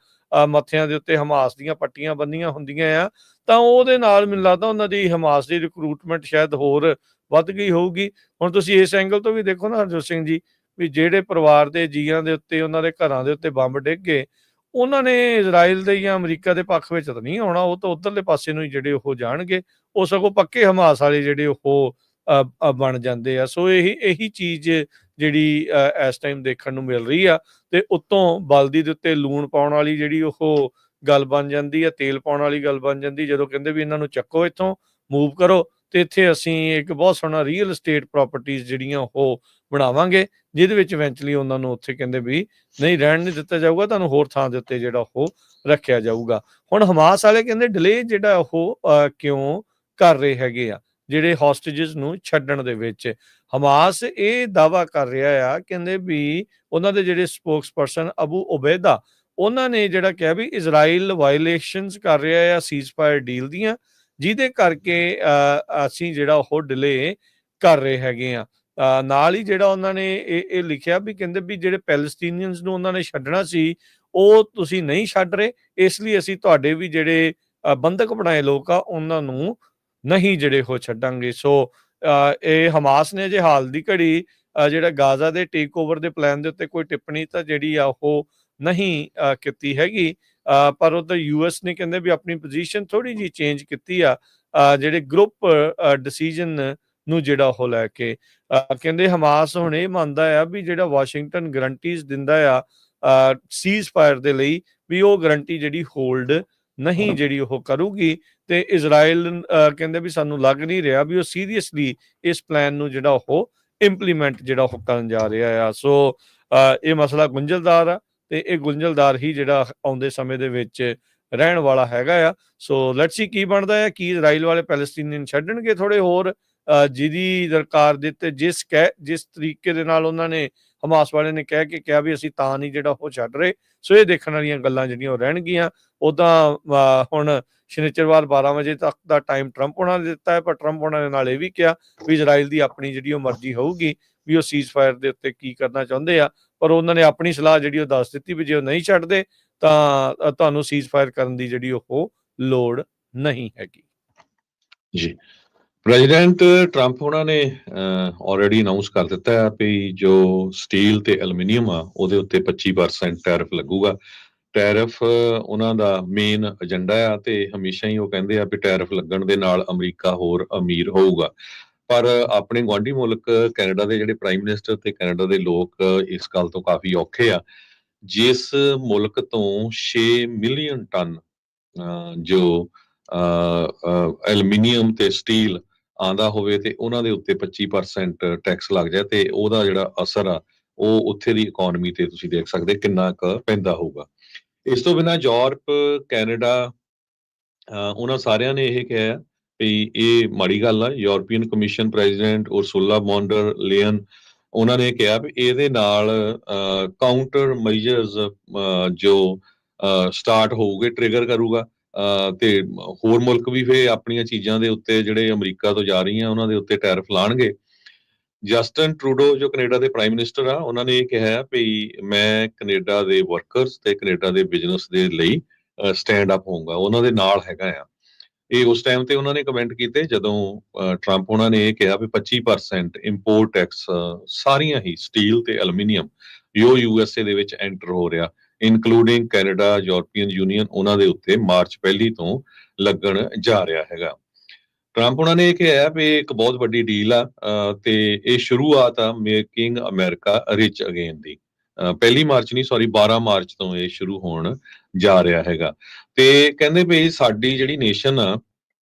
ਮੱਥਿਆਂ ਦੇ ਉੱਤੇ ਹਮਾਸ ਦੀਆਂ ਪੱਟੀਆਂ ਬੰਨੀਆਂ ਹੁੰਦੀਆਂ ਆ, ਤਾਂ ਉਹਦੇ ਨਾਲ ਮੈਨੂੰ ਲੱਗਦਾ ਉਹਨਾਂ ਦੀ ਹਮਾਸ ਦੀ ਰਿਕਰੂਟਮੈਂਟ ਸ਼ਾਇਦ ਹੋਰ ਵੱਧ ਗਈ ਹੋਊਗੀ। ਹੁਣ ਤੁਸੀਂ ਇਸ ਐਂਗਲ ਤੋਂ ਵੀ ਦੇਖੋ ਨਾ ਹਰਜੋਤ ਸਿੰਘ ਜੀ, ਵੀ ਜਿਹੜੇ ਪਰਿਵਾਰ ਦੇ ਜੀਆਂ ਦੇ ਉੱਤੇ ਉਹਨਾਂ ਦੇ ਘਰਾਂ ਦੇ ਉੱਤੇ ਬੰਬ ਡਿੱਗ ਗਏ, ਉਹਨਾਂ ਨੇ ਇਜ਼ਰਾਈਲ ਦੇ ਜਾਂ ਅਮਰੀਕਾ ਦੇ ਪੱਖ ਵਿੱਚ ਤਾਂ ਨਹੀਂ ਆਉਣਾ, ਉਹ ਤਾਂ ਉੱਧਰਲੇ ਪਾਸੇ ਨੂੰ ਹੀ ਜਿਹੜੇ ਉਹ ਜਾਣਗੇ, ਉਹ ਸਗੋਂ ਪੱਕੇ ਹਮਾਸ ਵਾਲੇ ਜਿਹੜੇ ਉਹ ਬਣ ਜਾਂਦੇ ਆ। ਸੋ ਇਹੀ ਚੀਜ਼ ਜਿਹੜੀ ਇਸ ਟਾਈਮ ਦੇਖਣ ਨੂੰ ਮਿਲ ਰਹੀ ਆ, ਤੇ ਉੱਤੋਂ ਬਲਦੀ ਦੇ ਉੱਤੇ ਲੂਣ ਪਾਉਣ ਵਾਲੀ ਜਿਹੜੀ ਉਹ ਗੱਲ ਬਣ ਜਾਂਦੀ ਆ, ਤੇਲ ਪਾਉਣ ਵਾਲੀ ਗੱਲ ਬਣ ਜਾਂਦੀ, ਜਦੋਂ ਕਹਿੰਦੇ ਵੀ ਇਹਨਾਂ ਨੂੰ ਚੱਕੋ, ਇੱਥੋਂ ਮੂਵ ਕਰੋ, ਤੇ ਇੱਥੇ ਅਸੀਂ ਇੱਕ ਬਹੁਤ ਸੋਹਣਾ ਰੀਅਲ estate ਪ੍ਰਾਪਰਟੀਜ਼ ਜਿਹੜੀਆਂ ਉਹ ਬਣਾਵਾਂਗੇ, ਜਿਹਦੇ ਵਿੱਚ ਇਵੈਂਚੁਅਲੀ ਉਹਨਾਂ ਨੂੰ ਉੱਥੇ ਕਹਿੰਦੇ ਵੀ ਨਹੀਂ ਰਹਿਣ ਨਹੀਂ ਦਿੱਤਾ ਜਾਊਗਾ, ਤੁਹਾਨੂੰ ਹੋਰ ਥਾਂ ਦੇ ਉੱਤੇ ਜਿਹੜਾ ਉਹ ਰੱਖਿਆ ਜਾਊਗਾ। ਹੁਣ ਹਮਾਸ ਵਾਲੇ ਕਹਿੰਦੇ ਡਿਲੇ ਜਿਹੜਾ ਉਹ ਕਿਉਂ ਕਰ ਰਹੇ ਹੈਗੇ ਆ ਜਿਹੜੇ ਹੋਸਟੇਜਸ ਨੂੰ ਛੱਡਣ ਦੇ ਵਿੱਚ। ਹਮਾਸ ਇਹ ਦਾਅਵਾ ਕਰ ਰਿਹਾ ਆ, ਕਹਿੰਦੇ ਵੀ ਉਹਨਾਂ ਦੇ ਜਿਹੜੇ ਸਪੋਕਸਪਰਸਨ ਅਬੂ ਉਬੈਦਾ, ਉਹਨਾਂ ਨੇ ਜਿਹੜਾ ਕਿਹਾ ਵੀ ਇਜ਼ਰਾਈਲ ਵਾਇਲੇਸ਼ਨਸ ਕਰ ਰਿਹਾ ਆ ਸੀਜ਼ਫਾਇਰ ਡੀਲ ਦੀਆਂ, ਜਿਹਦੇ ਕਰਕੇ ਅਸੀਂ ਜਿਹੜਾ ਉਹ ਡਿਲੇ ਕਰ ਰਹੇ ਹੈਗੇ ਆ। ਨਾਲ ਹੀ ਜਿਹੜਾ ਉਹਨਾਂ ਨੇ ਇਹ ਲਿਖਿਆ ਵੀ ਕਹਿੰਦੇ ਵੀ ਜਿਹੜੇ ਪੈਲਸਟੀਨੀਅਨਸ ਨੂੰ ਉਹਨਾਂ ਨੇ ਛੱਡਣਾ ਸੀ ਉਹ ਤੁਸੀਂ ਨਹੀਂ ਛੱਡ ਰਹੇ, ਇਸ ਲਈ ਅਸੀਂ ਤੁਹਾਡੇ ਵੀ ਜਿਹੜੇ ਬੰਧਕ ਬਣਾਏ ਲੋਕ ਆ ਉਹਨਾਂ ਨੂੰ ਨਹੀਂ ਜਿਹੜੇ ਉਹ ਛੱਡਾਂਗੇ। ਸੋ ਇਹ ਹਮਾਸ ਨੇ ਜੇ ਹਾਲ ਦੀ ਘੜੀ ਜਿਹੜਾ ਗਾਜ਼ਾ ਦੇ ਟੇਕ ਓਵਰ ਦੇ ਪਲਾਨ ਦੇ ਉੱਤੇ ਕੋਈ ਟਿੱਪਣੀ ਤਾਂ ਜਿਹੜੀ ਆ ਉਹ ਨਹੀਂ ਕੀਤੀ ਹੈਗੀ, ਪਰ ਉਧਰ ਯੂਐਸ ਨੇ ਕਹਿੰਦੇ ਵੀ ਆਪਣੀ ਪੋਜੀਸ਼ਨ ਥੋੜੀ ਜਿਹੀ ਚੇਂਜ ਕੀਤੀ ਆ ਜਿਹੜੇ ਗਰੁੱਪ ਡਿਸੀਜਨ ਨੂੰ ਜਿਹੜਾ ਉਹ ਲੈ ਕੇ। ਕਹਿੰਦੇ ਹਮਾਸ ਹੁਣ ਇਹ ਮੰਨਦਾ ਆ ਵੀ ਜਿਹੜਾ ਵਾਸ਼ਿੰਗਟਨ ਗਰੰਟੀਜ਼ ਦਿੰਦਾ ਆ ਸੀਜ਼ ਫਾਇਰ ਦੇ ਲਈ, ਵੀ ਉਹ ਗਰੰਟੀ ਜਿਹੜੀ ਹੋਲਡ ਨਹੀਂ ਜਿਹੜੀ ਉਹ ਕਰੂਗੀ, ਤੇ ਇਜ਼ਰਾਈਲ ਕਹਿੰਦੇ ਵੀ ਸਾਨੂੰ ਲੱਗ ਨਹੀਂ ਰਿਹਾ ਵੀ ਉਹ ਸੀਰੀਅਸਲੀ ਇਸ ਪਲਾਨ ਨੂੰ ਜਿਹੜਾ ਉਹ ਇੰਪਲੀਮੈਂਟ ਜਿਹੜਾ ਉਹ ਕਰਨ ਜਾ ਰਿਹਾ ਆ। ਸੋ ਇਹ ਮਸਲਾ ਗੁੰਝਲਦਾਰ ਆ, ਤੇ ਇਹ ਗੁੰਝਲਦਾਰ ਹੀ ਜਿਹੜਾ ਆਉਂਦੇ ਸਮੇਂ ਦੇ ਵਿੱਚ ਰਹਿਣ ਵਾਲਾ ਹੈਗਾ ਆ। ਸੋ ਲੈਟਸ ਸੀ ਕੀ ਬਣਦਾ ਆ, ਕੀ ਇਜ਼ਰਾਈਲ ਵਾਲੇ ਪੈਲਸਟੀਨੀਅਨ ਛੱਡਣਗੇ ਥੋੜੇ ਹੋਰ, ਜਿਹਦੀ ਦਰਕਾਰ ਦਿੱਤੇ ਜਿਸ ਤਰੀਕੇ ਦੇ ਨਾਲ ਉਹਨਾਂ ਨੇ ਹਮਾਸ ਵਾਲੇ ਨੇ ਕਹਿ ਕੇ ਕਿਹਾ ਵੀ ਅਸੀਂ ਤਾਂ ਨਹੀਂ ਜਿਹੜਾ ਉਹ ਛੱਡ ਰਹੇ। ਸੋ ਇਹ ਦੇਖਣ ਵਾਲੀਆਂ ਗੱਲਾਂ ਜਿਹੜੀਆਂ ਉਹ ਰਹਿਣਗੀਆਂ। ਉੱਦਾਂ ਹੁਣ ਸ਼ਨੀਚਰਵਾਰ 12 ਵਜੇ ਤੱਕ ਦਾ ਟਾਈਮ ਟਰੰਪ ਹੋਣਾ ਨੇ ਦਿੱਤਾ ਹੈ, ਪਰ ਟਰੰਪ ਹੋਣਾ ਨੇ ਨਾਲ ਇਹ ਵੀ ਕਿਹਾ ਵੀ ਇਜ਼ਰਾਈਲ ਦੀ ਆਪਣੀ ਜਿਹੜੀ ਉਹ ਮਰਜ਼ੀ ਹੋਊਗੀ ਵੀ ਉਹ ਸੀਜ਼ ਫਾਇਰ ਦੇ ਉੱਤੇ ਕੀ ਕਰਨਾ ਚਾਹੁੰਦੇ ਆ, ਪਰ ਉਹਨਾਂ ਨੇ ਆਪਣੀ ਸਲਾਹ ਜਿਹੜੀ ਉਹ ਦੱਸ ਦਿੱਤੀ ਵੀ ਜੇ ਉਹ ਨਹੀਂ ਛੱਡਦੇ ਤਾਂ ਤੁਹਾਨੂੰ ਸੀਜ਼ ਫਾਇਰ ਕਰਨ ਦੀ ਜਿਹੜੀ ਉਹ ਲੋੜ ਨਹੀਂ ਹੈਗੀ। ਜੀ, ਪ੍ਰੈਜ਼ੀਡੈਂਟ ਟਰੰਪ ਉਹਨਾਂ ਨੇ ਆਲਰੇਡੀ ਅਨਾਉਂਸ ਕਰ ਦਿੱਤਾ ਹੈ ਵੀ ਜੋ ਸਟੀਲ ਤੇ ਐਲੂਮੀਨੀਅਮ ਆ ਉਹਦੇ ਉੱਤੇ 25% ਟੈਰਿਫ ਲੱਗੂਗਾ। ਟੈਰਿਫ ਉਹਨਾਂ ਦਾ ਮੇਨ ਏਜੰਡਾ ਆ, ਤੇ ਹਮੇਸ਼ਾ ਹੀ ਉਹ ਕਹਿੰਦੇ ਆ ਵੀ ਟੈਰਿਫ ਲੱਗਣ ਦੇ ਨਾਲ ਅਮਰੀਕਾ ਹੋਰ ਅਮੀਰ ਹੋਊਗਾ। ਪਰ ਆਪਣੇ ਗੁਆਂਢੀ ਮੁਲਕ ਕੈਨੇਡਾ ਦੇ ਜਿਹੜੇ ਪ੍ਰਾਈਮ ਮਿਨਿਸਟਰ ਤੇ ਕੈਨੇਡਾ ਦੇ ਲੋਕ ਇਸ ਗੱਲ ਤੋਂ ਕਾਫੀ ਔਖੇ ਆ, ਜਿਸ ਮੁਲਕ ਤੋਂ 6 ਮਿਲੀਅਨ ਟਨ ਜੋ ਐਲੂਮੀਨੀਅਮ ਤੇ ਸਟੀਲ ਆਂਦਾ ਹੋਵੇ ਤੇ ਉਹਨਾਂ ਦੇ ਉੱਤੇ 25% ਟੈਕਸ ਲੱਗ ਜਾਏ, ਤੇ ਉਹਦਾ ਜਿਹੜਾ ਅਸਰ ਆ ਉਹ ਉੱਥੇ ਦੀ ਇਕਨੋਮੀ ਤੇ ਤੁਸੀਂ ਦੇਖ ਸਕਦੇ ਕਿੰਨਾ ਕੁ ਪੈਂਦਾ ਹੋਊਗਾ। ਇਸ ਤੋਂ ਬਿਨਾਂ ਯੂਰਪ, ਕੈਨੇਡਾ, ਉਹਨਾਂ ਸਾਰਿਆਂ ਨੇ ਇਹ ਕਿਹਾ ਵੀ ਇਹ ਮਾੜੀ ਗੱਲ ਆ। ਯੂਰਪੀਅਨ ਕਮਿਸ਼ਨ ਪ੍ਰੈਜ਼ੀਡੈਂਟ ਉਰਸੁਲਾ ਮੌਂਡਰ ਲੇਅਨ ਉਹਨਾਂ ਨੇ ਕਿਹਾ ਵੀ ਇਹਦੇ ਨਾਲ ਕਾਊਂਟਰ ਮੈਜਰਸ ਜੋ ਸਟਾਰਟ ਹੋਊਗੇ, ਟ੍ਰਿਗਰ ਕਰੂਗਾ, ਤੇ ਹੋਰ ਮੁਲਕ ਵੀ ਫਿਰ ਆਪਣੀਆਂ ਚੀਜ਼ਾਂ ਦੇ ਉੱਤੇ ਜਿਹੜੇ ਅਮਰੀਕਾ ਤੋਂ ਜਾ ਰਹੀਆਂ ਉਹਨਾਂ ਦੇ ਉੱਤੇ ਟੈਰਿਫ ਲਾਣਗੇ। ਜਸਟਨ ਟਰੂਡੋ ਜੋ ਕੈਨੇਡਾ ਦੇ ਪ੍ਰਾਈਮ ਮਿਨਿਸਟਰ ਆ, ਉਹਨਾਂ ਨੇ ਇਹ ਕਿਹਾ ਵੀ ਮੈਂ ਕੈਨੇਡਾ ਦੇ ਵਰਕਰਸ ਤੇ ਕੈਨੇਡਾ ਦੇ ਬਿਜ਼ਨਸ ਦੇ ਲਈ ਸਟੈਂਡ ਅਪ ਹੋਊਗਾ, ਉਹਨਾਂ ਦੇ ਨਾਲ ਹੈਗਾ ਆ। ਇਹ ਉਸ ਟਾਈਮ ਤੇ ਉਹਨਾਂ ਨੇ ਕਮੈਂਟ ਕੀਤੇ ਜਦੋਂ ਟਰੰਪ ਉਹਨਾਂ ਨੇ ਇਹ ਕਿਹਾ ਵੀ 25% ਇੰਪੋਰਟ ਟੈਕਸ ਸਾਰੀਆਂ ਹੀ ਸਟੀਲ ਤੇ ਐਲੂਮੀਨੀਅਮ ਜੋ ਯੂਐਸਏ ਦੇ ਵਿੱਚ ਐਂਟਰ ਹੋ ਰਿਹਾ, ਇਨਕਲੂਡਿੰਗ ਕੈਨੇਡਾ, ਯੂਰਪੀਅਨ ਯੂਨੀਅਨ, ਉਹਨਾਂ ਦੇ ਉੱਤੇ ਮਾਰਚ 1 ਤੋਂ ਲੱਗਣ ਜਾ ਰਿਹਾ ਹੈਗਾ। ਟਰੰਪ ਉਹਨਾਂ ਨੇ ਇਹ ਕਿਹਾ ਵੀ ਇੱਕ ਬਹੁਤ ਵੱਡੀ ਡੀਲ ਆ, ਤੇ ਇਹ ਸ਼ੁਰੂਆਤ ਆ ਮੇਕਿੰਗ ਅਮਰੀਕਾ ਰਿਚ ਅਗੇਨ ਦੀ। 1 ਮਾਰਚ ਨਹੀਂ, ਸੌਰੀ 12 ਮਾਰਚ ਤੋਂ ਇਹ ਸ਼ੁਰੂ ਹੋਣ ਜਾ ਰਿਹਾ ਹੈਗਾ। ਤੇ ਕਹਿੰਦੇ ਵੀ ਸਾਡੀ ਜਿਹੜੀ ਨੇਸ਼ਨ ਆ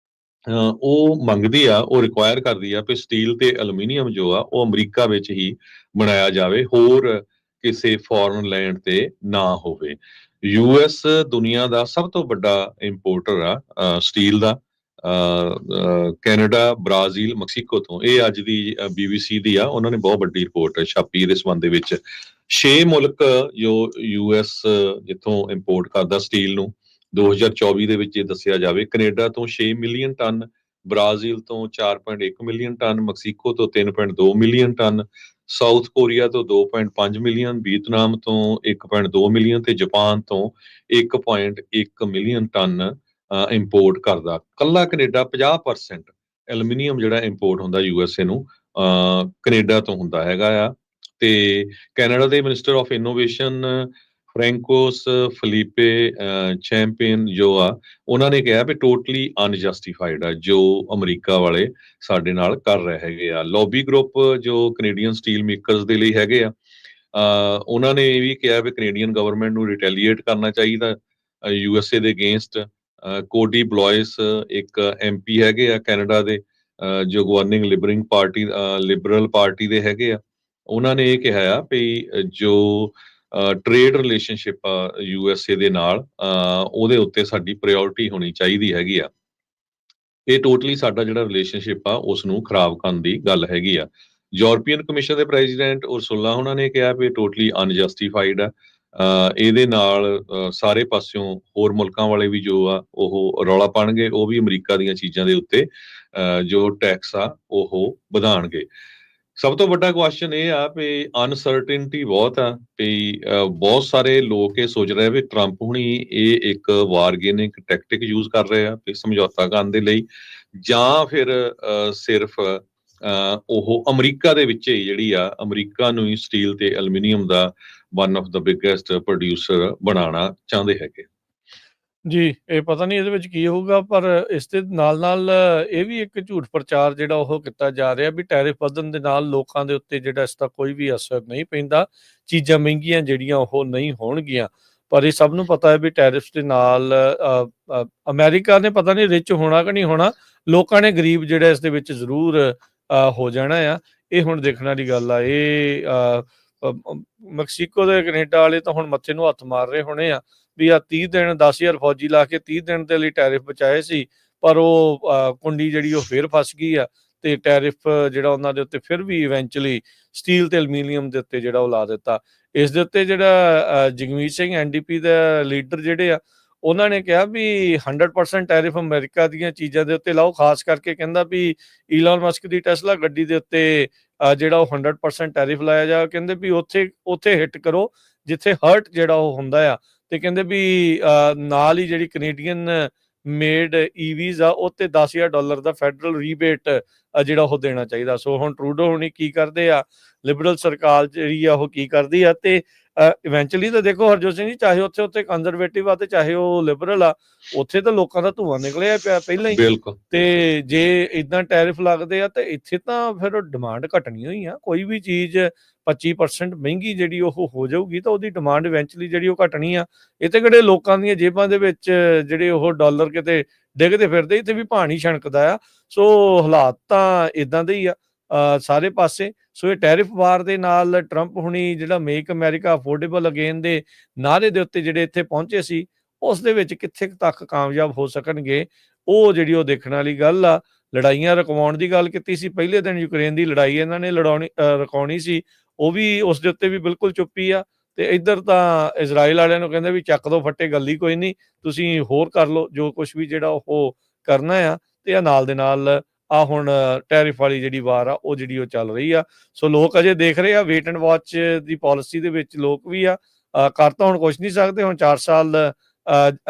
ਉਹ ਮੰਗਦੀ ਆ, ਉਹ ਰਿਕੁਆਇਰ ਕਰਦੀ ਆ ਵੀ ਸਟੀਲ ਤੇ ਐਲੂਮੀਨੀਅਮ ਜੋ ਆ ਉਹ ਅਮਰੀਕਾ ਵਿੱਚ ਹੀ ਬਣਾਇਆ ਜਾਵੇ, ਹੋਰ ਕਿਸੇ ਫੋਰਨ ਲੈਂਡ ਤੇ ਨਾ ਹੋਵੇ। ਯੂਐਸ ਦੁਨੀਆ ਦਾ ਸਭ ਤੋਂ ਵੱਡਾ ਇੰਪੋਰਟਰ ਆ ਸਟੀਲ ਦਾ। ਕੈਨੇਡਾ, ਬ੍ਰਾਜ਼ੀਲ, ਮੈਕਸੀਕੋ ਤੋਂ। ਇਹ ਅੱਜ ਦੀ BBC ਦੀ ਆ, ਉਹਨਾਂ ਨੇ ਬਹੁਤ ਵੱਡੀ ਰਿਪੋਰਟ ਛਾਪੀ ਇਹਦੇ ਸੰਬੰਧ ਦੇ ਵਿੱਚ। 6 ਮੁਲਕ ਜੋ ਯੂਐਸ ਜਿੱਥੋਂ ਇੰਪੋਰਟ ਕਰਦਾ ਸਟੀਲ ਨੂੰ 2024 ਦੇ ਵਿੱਚ ਇਹ ਦੱਸਿਆ ਜਾਵੇ। ਕੈਨੇਡਾ ਤੋਂ 6 ਮਿਲੀਅਨ ਟਨ, ਬ੍ਰਾਜ਼ੀਲ ਤੋਂ 4.1 ਮਿਲੀਅਨ ਟਨ, ਮੈਕਸੀਕੋ ਤੋਂ 3.2 ਮਿਲੀਅਨ ਟਨ, ਸਾਊਥ ਕੋਰੀਆ ਤੋਂ 2.5 ਮਿਲੀਅਨ, ਵੀਅਤਨਾਮ ਤੋਂ 1.2 ਮਿਲੀਅਨ ਤੇ ਜਾਪਾਨ ਤੋਂ 1.1 ਮਿਲੀਅਨ ਟਨ ਇੰਪੋਰਟ ਕਰਦਾ। ਕੱਲਾ ਕੈਨੇਡਾ 50% ਐਲੂਮੀਨੀਅਮ ਜਿਹੜਾ ਇੰਪੋਰਟ ਹੁੰਦਾ USA ਨੂੰ ਕੈਨੇਡਾ ਤੋਂ ਹੁੰਦਾ ਹੈਗਾ ਆ। ਤੇ ਕੈਨੇਡਾ ਦੇ ਮਿਨਿਸਟਰ ਆਫ ਇਨੋਵੇਸ਼ਨ ਫਰੈਂਕੋਸ ਫਲੀਪੇ ਚੈਂਪੀਅਨ ਜੋ ਆ, ਉਹਨਾਂ ਨੇ ਕਿਹਾ ਵੀ ਟੋਟਲੀ ਅਨਜਸਟੀਫਾਈਡ ਆ ਜੋ ਅਮਰੀਕਾ ਵਾਲੇ ਸਾਡੇ ਨਾਲ ਕਰ ਰਹੇ ਹੈਗੇ ਆ। ਲੌਬੀ ਗਰੁੱਪ ਜੋ ਕੈਨੇਡੀਅਨ ਸਟੀਲ ਮੇਕਰਸ ਦੇ ਲਈ ਹੈਗੇ ਆ, ਉਹਨਾਂ ਨੇ ਇਹ ਵੀ ਕਿਹਾ ਵੀ ਕੈਨੇਡੀਅਨ ਗਵਰਨਮੈਂਟ ਨੂੰ ਰਿਟੈਲੀਏਟ ਕਰਨਾ ਚਾਹੀਦਾ USA ਦੇ ਅਗੇਂਸਟ। ਕੋਡੀ ਬਲੋਇਸ ਇੱਕ MP ਹੈਗੇ ਆ ਕੈਨੇਡਾ ਦੇ, ਜੋ ਗਵਰਨਿੰਗ ਲਿਬਰਲ ਪਾਰਟੀ ਦੇ ਹੈਗੇ ਆ। ਉਹਨਾਂ ਨੇ ਇਹ ਕਿਹਾ ਆ ਵੀ ਜੋ ਟ੍ਰੇਡ ਰਿਲੇਸ਼ਨਸ਼ਿਪ ਆ USA ਦੇ ਨਾਲ, ਉਹਦੇ ਉੱਤੇ ਸਾਡੀ ਪ੍ਰਾਇੋਰਟੀ ਹੋਣੀ ਚਾਹੀਦੀ ਹੈਗੀ ਆ। ਇਹ ਟੋਟਲੀ ਸਾਡਾ ਜਿਹੜਾ ਰਿਲੇਸ਼ਨਸ਼ਿਪ ਆ ਉਸ ਨੂੰ ਖਰਾਬ ਕਰਨ ਦੀ ਗੱਲ ਹੈਗੀ ਆ। ਯੂਰਪੀਅਨ ਕਮਿਸ਼ਨ ਦੇ ਪ੍ਰੈਜ਼ੀਡੈਂਟ ਉਰਸੁਲਾ ਉਹਨਾਂ ਨੇ ਕਿਹਾ ਵੀ ਟੋਟਲੀ ਅਨਜਸਟੀਫਾਈਡ ਆ। ਇਹਦੇ ਨਾਲ ਸਾਰੇ ਪਾਸਿਓਂ ਹੋਰ ਮੁਲਕਾਂ ਵਾਲੇ ਵੀ ਜੋ ਆ ਉਹ ਰੌਲਾ ਪਾਉਣਗੇ, ਉਹ ਵੀ ਅਮਰੀਕਾ ਦੀਆਂ ਚੀਜ਼ਾਂ ਦੇ ਉੱਤੇ ਜੋ ਟੈਕਸ ਆ ਉਹ ਵਧਾਉਣਗੇ। ਸਭ ਤੋਂ ਵੱਡਾ ਕੁਐਸਚਨ ਇਹ ਆ ਵੀ ਅਨਸਰਟਨਟੀ ਬਹੁਤ ਆ ਵੀ ਬਹੁਤ ਸਾਰੇ ਲੋਕ ਇਹ ਸੋਚ ਰਹੇ ਵੀ ਟਰੰਪ ਹੁਣੀ ਇਹ ਇੱਕ ਵਾਰਗੇਨਿੰਗ ਟੈਕਟਿਕ ਯੂਜ਼ ਕਰ ਰਹੇ ਆ ਵੀ ਸਮਝੌਤਾ ਕਰਨ ਦੇ ਲਈ, ਜਾਂ ਫਿਰ ਸਿਰਫ ਉਹ ਅਮਰੀਕਾ ਦੇ ਵਿੱਚ ਹੀ ਜਿਹੜੀ ਆ ਅਮਰੀਕਾ ਨੂੰ ਹੀ ਸਟੀਲ ਤੇ aluminium the one of the biggest producer ਬਣਾਉਣਾ ਚਾਹੁੰਦੇ ਹੈਗੇ। ਜੀ, ਇਹ ਪਤਾ ਨਹੀਂ ਇਹਦੇ ਵਿੱਚ ਕੀ ਹੋਊਗਾ, ਪਰ ਇਸ ਦੇ ਨਾਲ-ਨਾਲ ਇਹ ਵੀ ਇੱਕ ਝੂਠ ਪ੍ਰਚਾਰ ਜਿਹੜਾ ਉਹ ਕੀਤਾ ਜਾ ਰਿਹਾ ਵੀ ਟੈਰਿਫ ਵਧਣ ਦੇ ਨਾਲ ਲੋਕਾਂ ਦੇ ਉੱਤੇ ਜਿਹੜਾ ਇਸ ਦਾ ਕੋਈ ਵੀ ਅਸਰ ਨਹੀਂ ਪੈਂਦਾ, ਚੀਜ਼ਾਂ ਮਹਿੰਗੀਆਂ ਜਿਹੜੀਆਂ ਉਹ ਨਹੀਂ ਹੋਣਗੀਆਂ। ਪਰ ਇਹ ਸਭ ਨੂੰ ਪਤਾ ਹੈ ਵੀ ਟੈਰਿਫਸ ਦੇ ਨਾਲ ਅਮਰੀਕਾ ਨੇ ਪਤਾ ਨਹੀਂ ਰਿਚ ਹੋਣਾ ਕਿ ਨਹੀਂ ਹੋਣਾ, ਲੋਕਾਂ ਨੇ ਗਰੀਬ ਜਿਹੜਾ ਇਸ ਦੇ ਵਿੱਚ ਜ਼ਰੂਰ ਹੋ ਜਾਣਾ ਆ। ਇਹ ਹੁਣ ਦੇਖਣ ਵਾਲੀ ਗੱਲ ਆ। ਇਹ ਮੈਕਸੀਕੋ ਦੇ ਕੈਨੇਡਾ ਵਾਲੇ ਤਾਂ ਹੁਣ ਮੱਥੇ ਨੂੰ ਹੱਥ ਮਾਰ ਰਹੇ ਹੋਣੇ ਆ ਵੀ ਆ 30 ਦਿਨ 10,000 ਫੌਜੀ ਲਾ ਕੇ 30 ਦਿਨ ਦੇ ਲਈ ਟੈਰਿਫ ਬਚਾਏ ਸੀ, ਪਰ ਉਹ ਕੁੰਡੀ ਜਿਹੜੀ ਉਹ ਫੇਰ ਫਸ ਗਈ ਆ ਤੇ ਟੈਰਿਫ ਜਿਹੜਾ ਉਹਨਾਂ ਦੇ ਉੱਤੇ ਫਿਰ ਵੀ ਇਵੈਂਚੁਅਲੀ ਸਟੀਲ ਤੇ ਐਲੂਮੀਨੀਅਮ ਦੇ ਉੱਤੇ ਜਿਹੜਾ ਉਹ ਲਾ ਦਿੱਤਾ। ਇਸ ਦੇ ਉੱਤੇ ਜਿਹੜਾ ਜਗਮੀਤ ਸਿੰਘ NDP ਦਾ ਲੀਡਰ ਜਿਹੜੇ ਆ, ਉਹਨਾਂ ਨੇ ਕਿਹਾ ਵੀ 100% ਟੈਰਿਫ ਅਮਰੀਕਾ ਦੀਆਂ ਚੀਜ਼ਾਂ ਦੇ ਉੱਤੇ ਲਾਓ। ਖਾਸ ਕਰਕੇ ਕਹਿੰਦਾ ਵੀ ਈਲਨ ਮਸਕ ਦੀ ਟੈਸਲਾ ਗੱਡੀ ਦੇ ਉੱਤੇ ਜਿਹੜਾ ਉਹ 100% ਟੈਰਿਫ ਲਾਇਆ ਜਾ। ਕਹਿੰਦੇ ਵੀ ਉੱਥੇ ਹਿੱਟ ਕਰੋ ਜਿੱਥੇ ਹਰਟ ਜਿਹੜਾ ਉਹ ਹੁੰਦਾ ਆ। ਤੇ ਕਹਿੰਦੇ ਵੀ ਨਾਲ ਹੀ ਜਿਹੜੀ ਕੈਨੇਡੀਅਨ ਮੇਡ EVs ਆ ਉਹ ਤੇ $10,000 ਦਾ ਫੈਡਰਲ ਰੀਬੇਟ ਜਿਹੜਾ ਉਹ ਦੇਣਾ ਚਾਹੀਦਾ। ਸੋ ਹੁਣ ਟਰੂਡੋ ਹੁਣੀ ਕੀ ਕਰਦੇ ਆ, ਲਿਬਰਲ ਸਰਕਾਰ ਜਿਹੜੀ ਆ ਉਹ ਕੀ ਕਰਦੀ ਆ। ਤੇ ਇਵੈਂਚੁਅਲੀ ਤਾਂ ਦੇਖੋ ਹਰਜੋਤ ਸਿੰਘ ਜੀ, ਚਾਹੇ ਉੱਥੇ ਕੰਜ਼ਰਵੇਟਿਵ ਆ ਤੇ ਚਾਹੇ ਉਹ ਲਿਬਰਲ ਆ, ਉੱਥੇ ਤਾਂ ਲੋਕਾਂ ਦਾ ਧੂੰਆਂ ਨਿਕਲਿਆ ਪਿਆ ਪਹਿਲਾਂ ਹੀ। ਬਿਲਕੁਲ। ਤੇ ਜੇ ਇਦਾਂ ਟੈਰਿਫ ਲੱਗਦੇ ਆ ਤੇ ਇੱਥੇ ਤਾਂ ਫਿਰ ਡਿਮਾਂਡ ਘਟਣੀ ਹੋਈ ਆ। ਕੋਈ ਵੀ ਚੀਜ਼ 25% ਮਹਿੰਗੀ ਜਿਹੜੀ ਉਹ ਹੋ ਜਾਊਗੀ ਤਾਂ ਉਹਦੀ ਡਿਮਾਂਡ ਇਵੈਂਚੁਅਲੀ ਜਿਹੜੀ ਉਹ ਘਟਣੀ ਆ। ਇਹ ਤੇ ਕਿਹੜੇ ਲੋਕਾਂ ਦੀਆਂ ਜੇਬਾਂ ਦੇ ਵਿੱਚ ਜਿਹੜੇ ਉਹ ਡਾਲਰ ਕਿਤੇ ਡਿੱਗਦੇ ਫਿਰਦੇ, ਇੱਥੇ ਵੀ ਪਾਣੀ ਛਣਕਦਾ ਆ। ਸੋ ਹਾਲਾਤ ਤਾਂ ਇਦਾਂ ਦੇ ਹੀ ਆ ਸਾਰੇ ਪਾਸੇ। ਸੋ ਇਹ ਟੈਰਿਫ ਵਾਰ ਦੇ ਨਾਲ ਟਰੰਪ ਹੁਣੀ ਜਿਹੜਾ ਮੇਕ ਅਮਰੀਕਾ ਅਫੋਰਡੇਬਲ ਅਗੇਨ ਦੇ ਨਾਅਰੇ ਦੇ ਉੱਤੇ ਜਿਹੜੇ ਇੱਥੇ ਪਹੁੰਚੇ ਸੀ, ਉਸ ਦੇ ਵਿੱਚ ਕਿੱਥੇ ਤੱਕ ਕਾਮਯਾਬ ਹੋ ਸਕਣਗੇ, ਉਹ ਜਿਹੜੀ ਉਹ ਦੇਖਣ ਵਾਲੀ ਗੱਲ ਆ। ਲੜਾਈਆਂ ਰੁਕਵਾਉਣ ਦੀ ਗੱਲ ਕੀਤੀ ਸੀ, ਪਹਿਲੇ ਦਿਨ ਯੂਕਰੇਨ ਦੀ ਲੜਾਈ ਇਹਨਾਂ ਨੇ ਰੁਕਾਉਣੀ ਸੀ, ਉਹ ਵੀ ਉਸ ਦੇ ਉੱਤੇ ਵੀ ਬਿਲਕੁਲ ਚੁੱਪੀ ਆ। ਤੇ ਇੱਧਰ ਤਾਂ ਇਜ਼ਰਾਈਲ ਵਾਲਿਆਂ ਨੂੰ ਕਹਿੰਦੇ ਵੀ ਚੱਕ ਦੋ ਫੱਟੇ, ਗੱਲ ਹੀ ਕੋਈ ਨਹੀਂ, ਤੁਸੀਂ ਹੋਰ ਕਰ ਲਓ ਜੋ ਕੁਛ ਵੀ ਜਿਹੜਾ ਉਹ ਕਰਨਾ ਆ। ਤੇ ਆ ਨਾਲ ਦੇ ਨਾਲ ਆ ਹੁਣ ਟੈਰਿਫ ਵਾਲੀ ਜਿਹੜੀ ਵਾਰ ਆ ਉਹ ਜਿਹੜੀ ਉਹ ਚੱਲ ਰਹੀ ਆ। ਸੋ ਲੋਕ ਅਜੇ ਦੇਖ ਰਹੇ ਆ, wait and watch the policy ਦੇ ਵਿੱਚ ਲੋਕ ਵੀ ਆ। ਕਰ ਤਾਂ ਹੁਣ ਕੁਛ ਨਹੀਂ ਸਕਦੇ, ਹੁਣ 4 ਸਾਲ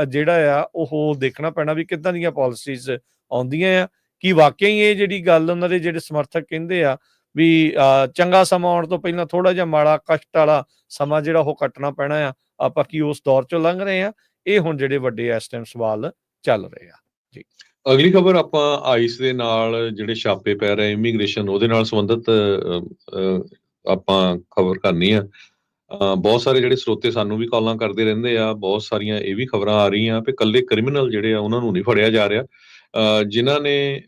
ਜਿਹੜਾ ਆ ਉਹ ਦੇਖਣਾ ਪੈਣਾ ਵੀ ਕਿੱਦਾਂ ਦੀਆਂ ਪਾਲਿਸੀਜ਼ ਆਉਂਦੀਆਂ ਆ। ਕਿ ਵਾਕਿਆ ਹੀ ਇਹ ਜਿਹੜੀ ਗੱਲ ਉਹਨਾਂ ਦੇ ਜਿਹੜੇ ਸਮਰਥਕ ਕਹਿੰਦੇ ਆ ਵੀ ਚੰਗਾ ਸਮਾਂ ਆਉਣ ਤੋਂ ਪਹਿਲਾਂ ਥੋੜਾ ਜਿਹਾ ਮਾੜਾ ਕਸ਼ਟ ਵਾਲਾ ਸਮਾਂ ਜਿਹੜਾ ਉਹ ਕੱਟਣਾ ਪੈਣਾ ਆ, ਆਪਾਂ ਕੀ ਉਸ ਦੌਰ ਚੋਂ ਲੰਘ ਰਹੇ ਆ। ਇਹ ਹੁਣ ਜਿਹੜੇ ਵੱਡੇ ਇਸ ਟਾਈਮ ਸਵਾਲ ਚੱਲ ਰਹੇ ਆ ਜੀ। ਅਗਲੀ ਖਬਰ ਆਪਾਂ ਆਈਸ ਦੇ ਨਾਲ ਜਿਹੜੇ ਛਾਪੇ ਪੈ ਰਹੇ ਇਮੀਗ੍ਰੇਸ਼ਨ ਉਹਦੇ ਨਾਲ ਸੰਬੰਧਿਤ ਆਪਾਂ ਖਬਰ ਕਰਨੀ ਆ। ਬਹੁਤ ਸਾਰੇ ਜਿਹੜੇ ਸਰੋਤੇ ਸਾਨੂੰ ਵੀ ਕਾਲਾਂ ਕਰਦੇ ਰਹਿੰਦੇ ਆ, ਬਹੁਤ ਸਾਰੀਆਂ ਇਹ ਵੀ ਖਬਰਾਂ ਆ ਰਹੀਆਂ ਵੀ ਇਕੱਲੇ ਕ੍ਰਿਮੀਨਲ ਜਿਹੜੇ ਆ ਉਹਨਾਂ ਨੂੰ ਨਹੀਂ ਫੜਿਆ ਜਾ ਰਿਹਾ, ਜਿਨ੍ਹਾਂ ਨੇ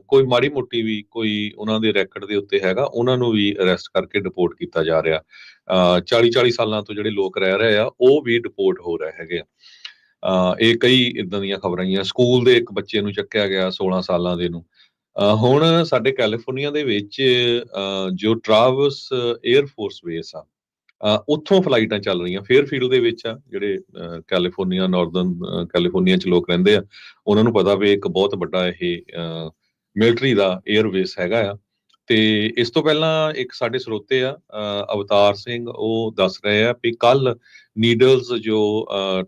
ਕੋਈ ਮਾੜੀ ਮੋਟੀ ਵੀ ਕੋਈ ਉਹਨਾਂ ਦੇ ਰੈਕਡ ਦੇ ਉੱਤੇ ਹੈਗਾ, ਉਹਨਾਂ ਨੂੰ ਵੀ ਅਰੈਸਟ ਕਰਕੇ ਡਿਪੋਰਟ ਕੀਤਾ ਜਾ ਰਿਹਾ। 40-40 ਸਾਲਾਂ ਤੋਂ ਜਿਹੜੇ ਲੋਕ ਰਹਿ ਰਹੇ ਆ, ਉਹ ਵੀ ਡਿਪੋਰਟ ਹੋ ਰਹੇ ਹੈਗੇ ਆ। ਇਹ ਕਈ ਇਦਾਂ ਦੀਆਂ ਖਬਰਾਂ ਆਈਆਂ। ਸਕੂਲ ਦੇ ਇੱਕ ਬੱਚੇ ਨੂੰ ਚੱਕਿਆ ਗਿਆ 16 ਸਾਲਾਂ ਦੇ ਨੂੰ। ਹੁਣ ਸਾਡੇ ਕੈਲੀਫੋਰਨੀਆ ਦੇ ਵਿੱਚ ਜੋ ਟਰਾਵਰਸ 에ਅਰ ਫੋਰਸ ਬੇਸ ਆ, ਉੱਥੋਂ ਫਲਾਈਟਾਂ ਚੱਲ ਰਹੀਆਂ। ਫੇਅਰਫੀਲਡ ਦੇ ਵਿੱਚ ਆ, ਜਿਹੜੇ ਕੈਲੀਫੋਰਨੀਆ ਨਾਰਦਰਨ ਕੈਲੀਫੋਰਨੀਆ 'ਚ ਲੋਕ ਰਹਿੰਦੇ ਆ, ਉਹਨਾਂ ਨੂੰ ਪਤਾ ਵੀ ਇੱਕ ਬਹੁਤ ਵੱਡਾ ਇਹ ਮਿਲਟਰੀ ਦਾ 에ਅਰਬੇਸ ਹੈਗਾ ਆ। ਤੇ ਇਸ ਤੋਂ ਪਹਿਲਾਂ ਇੱਕ ਸਾਡੇ ਸਰੋਤੇ ਆ ਅਵਤਾਰ ਸਿੰਘ, ਉਹ ਦੱਸ ਰਹੇ ਆ ਵੀ ਕੱਲ ਨੀਡਲਸ ਜੋ